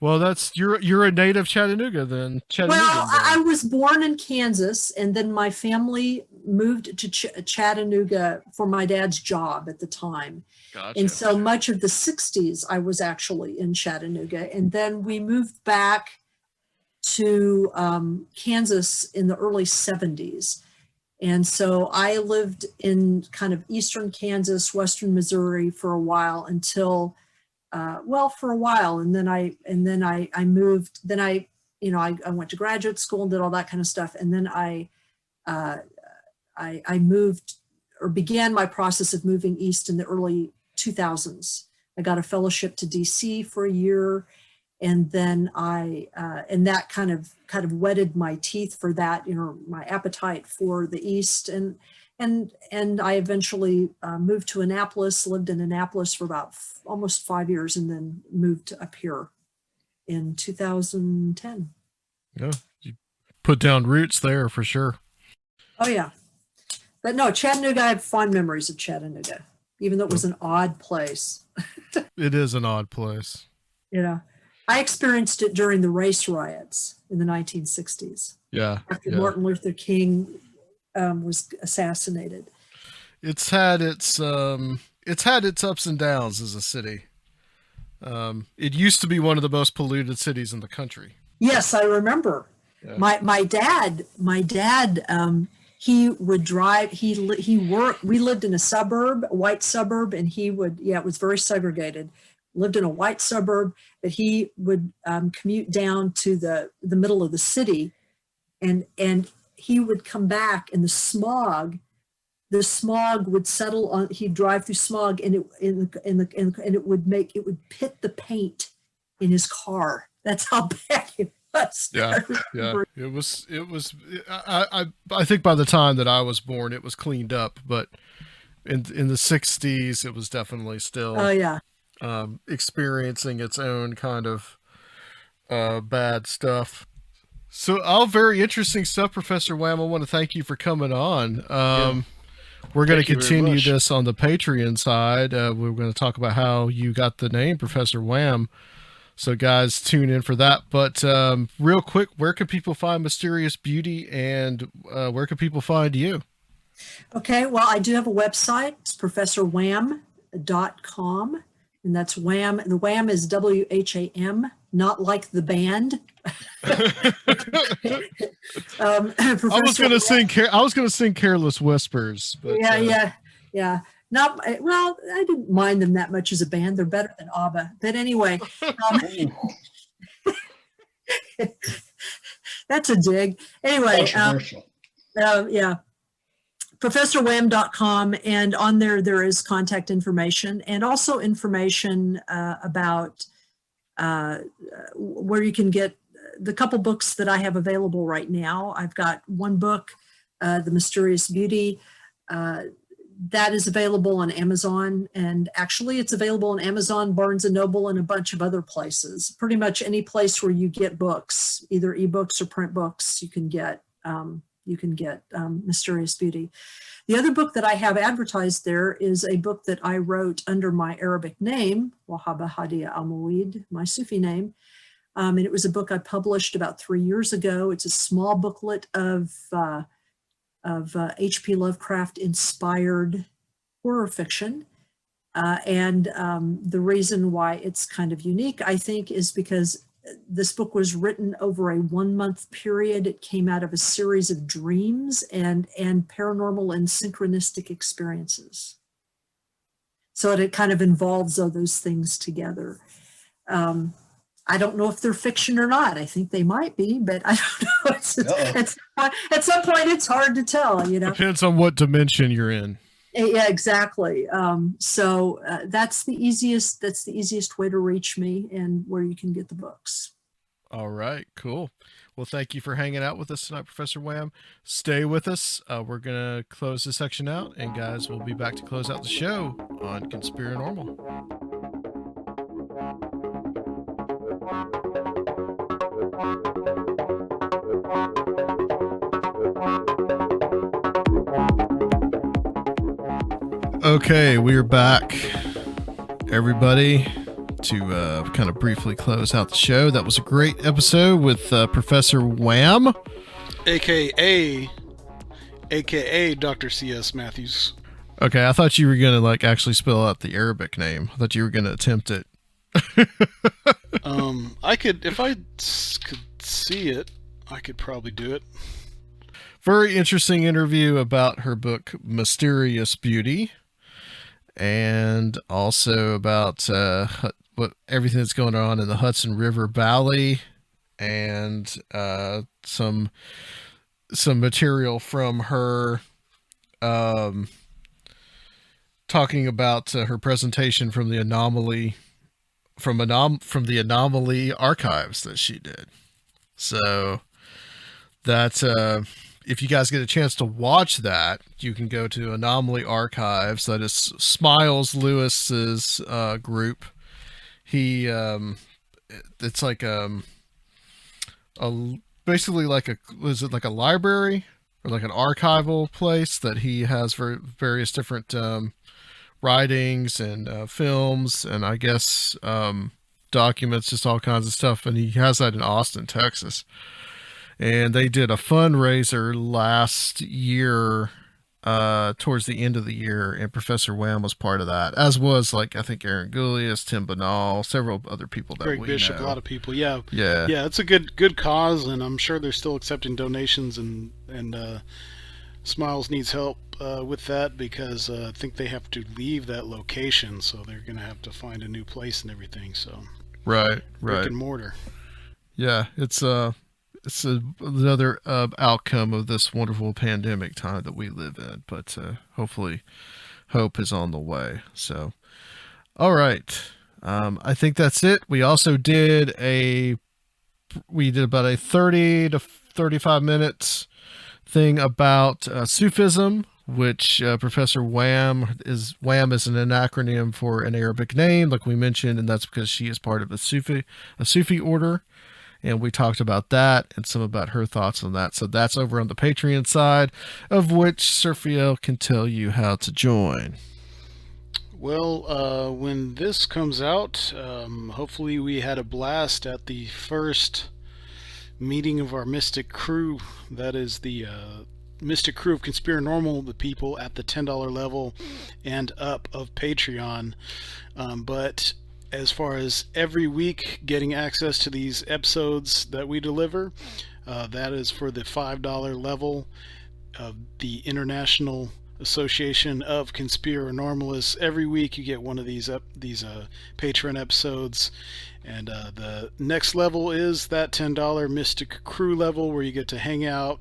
Well, you're a native Chattanooga then. Well, I was born in Kansas, and then my family moved to Chattanooga for my dad's job at the time. Gotcha. And so much of the 60s, I was actually in Chattanooga. And then we moved back to Kansas in the early 70s. And so I lived in kind of eastern Kansas, western Missouri for a while until for a while, and then I moved. Then I went to graduate school and did all that kind of stuff, and then I moved, or began my process of moving east in the early 2000s. I got a fellowship to DC for a year, and then and that kind of whetted my teeth for that, my appetite for the East, and I eventually moved to Annapolis, lived in Annapolis for about almost 5 years, and then moved up here in 2010. Yeah, you put down roots there for sure. Oh yeah, but no, Chattanooga. I have fond memories of Chattanooga, even though it was an odd place. It is an odd place. I experienced it during the race riots in the 1960s. Yeah, after Martin Luther King was assassinated. It's had its ups and downs as a city. It used to be one of the most polluted cities in the country. Yes, I remember. Yeah. My dad, he would drive. He worked. We lived in a white suburb, and he would. Yeah, it was very segregated. Lived in a white suburb, but he would commute down to the middle of the city, and he would come back, and the smog the smog would settle on. He'd drive through smog, and it would pit the paint in his car. That's how bad it was. Yeah. It was. I think by the time that I was born, it was cleaned up, but in the 60s, it was definitely still. Oh yeah. Experiencing its own kind of bad stuff. So, all very interesting stuff, Professor Wham. I want to thank you for coming on. We're going to continue this on the Patreon side. We're going to talk about how you got the name Professor Wham. So, guys, tune in for that. But real quick, where can people find Mysterious Beauty, and where can people find you? Okay, well, I do have a website. It's professorwham.com. And that's Wham. The Wham is WHAM, not like the band. I was going to sing Careless Whispers. But, yeah. Not well. I didn't mind them that much as a band. They're better than ABBA. But anyway, that's a dig. Anyway, yeah. ProfessorWham.com, and on there is contact information and also information about where you can get the couple books that I have available right now. I've got one book, The Mysterious Beauty, that is available on Amazon, and actually it's available on Amazon, Barnes & Noble, and a bunch of other places. Pretty much any place where you get books, either ebooks or print books, you can get Mysterious Beauty. The other book that I have advertised there is a book that I wrote under my Arabic name, Wahaba Hadia Al-Muweed, my Sufi name. And it was a book I published about 3 years ago. It's a small booklet of H.P. Lovecraft inspired horror fiction. And the reason why it's kind of unique, I think, is because this book was written over a 1 month period. It came out of a series of dreams and paranormal and synchronistic experiences. So it kind of involves all those things together. I don't know if they're fiction or not. I think they might be, but I don't know. At some point, it's hard to tell. Depends on what dimension you're in. Yeah, exactly. So that's the easiest way to reach me and where you can get the books. All right, cool. Well, thank you for hanging out with us tonight, Professor Wham. Stay with us. We're going to close this section out, and guys, we'll be back to close out the show on Conspirinormal. Okay, we're back, everybody, to kind of briefly close out the show. That was a great episode with Professor Wham, aka Dr. C.S. Matthews. Okay, I thought you were gonna actually spell out the Arabic name. I thought you were gonna attempt it. I could, if I could see it, I could probably do it. Very interesting interview about her book Mysterious Beauty, and also about what everything that's going on in the Hudson River Valley, and some material from her talking about her presentation from the anomaly from the anomaly archives that she did. So that's if you guys get a chance to watch that, you can go to Anomaly Archives. That is Smiles Lewis's group. He it's like basically is it like a library or like an archival place that he has for various different writings and films and I guess documents, just all kinds of stuff. And he has that in Austin, Texas. And they did a fundraiser last year, towards the end of the year, and Professor WHAM was part of that, as was I think Aaron Goulias, Tim Banal, several other people that Greg we Bishop, know. a lot of people. Yeah. Yeah. It's a good cause, and I'm sure they're still accepting donations, and Smiles needs help with that because I think they have to leave that location, so they're going to have to find a new place and everything. So Right. brick and mortar. Yeah, it's it's another outcome of this wonderful pandemic time that we live in. But hopefully, hope is on the way. So, all right. I think that's it. We also did about a 30 to 35 minutes thing about Sufism, which Professor WHAM is an acronym for an Arabic name, like we mentioned, and that's because she is part of a Sufi order. And we talked about that and some about her thoughts on that. So that's over on the Patreon side, of which Serfiel can tell you how to join. Well, when this comes out, hopefully we had a blast at the first meeting of our Mystic Crew. That is the Mystic Crew of Conspirinormal, the people at the $10 level and up of Patreon. But as far as every week getting access to these episodes that we deliver, that is for the $5 level of the International Association of Conspirinormalists. Every week you get one of these Patreon episodes, and the next level is that $10 Mystic Crew level, where you get to hang out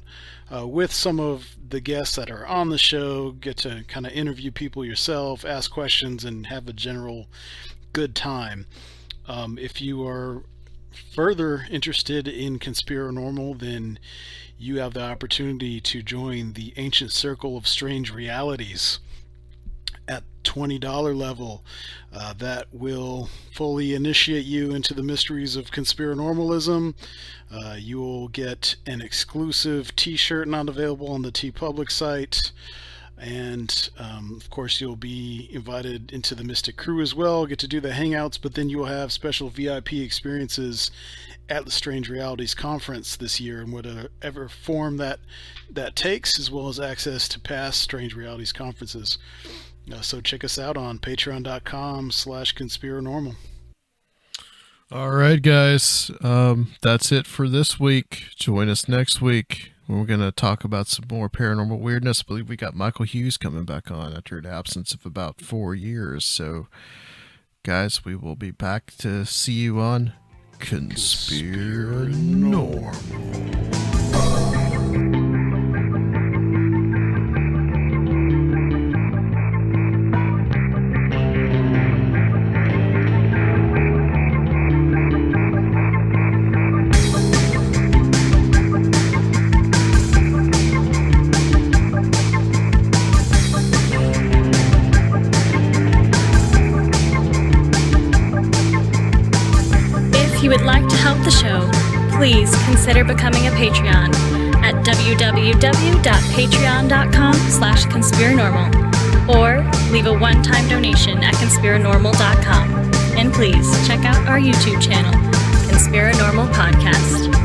with some of the guests that are on the show, get to kind of interview people yourself, ask questions, and have a general good time. If you are further interested in Conspirinormal, then you have the opportunity to join the Ancient Circle of Strange Realities at $20 level. That will fully initiate you into the mysteries of Conspirinormalism. You will get an exclusive t-shirt not available on the TeePublic site. And of course you'll be invited into the Mystic Crew as well, get to do the hangouts, but then you will have special VIP experiences at the Strange Realities Conference this year in whatever form that takes, as well as access to past Strange Realities conferences. So check us out on patreon.com/Conspirinormal. All right, guys. That's it for this week. Join us next week. We're going to talk about some more paranormal weirdness. I believe we got Michael Hughes coming back on after an absence of about 4 years. So, guys, we will be back to see you on Conspirinormal. If you would like to help the show, please consider becoming a Patreon at www.patreon.com/Conspirinormal, or leave a one-time donation at Conspirinormal.com. And please check out our YouTube channel, Conspirinormal Podcast.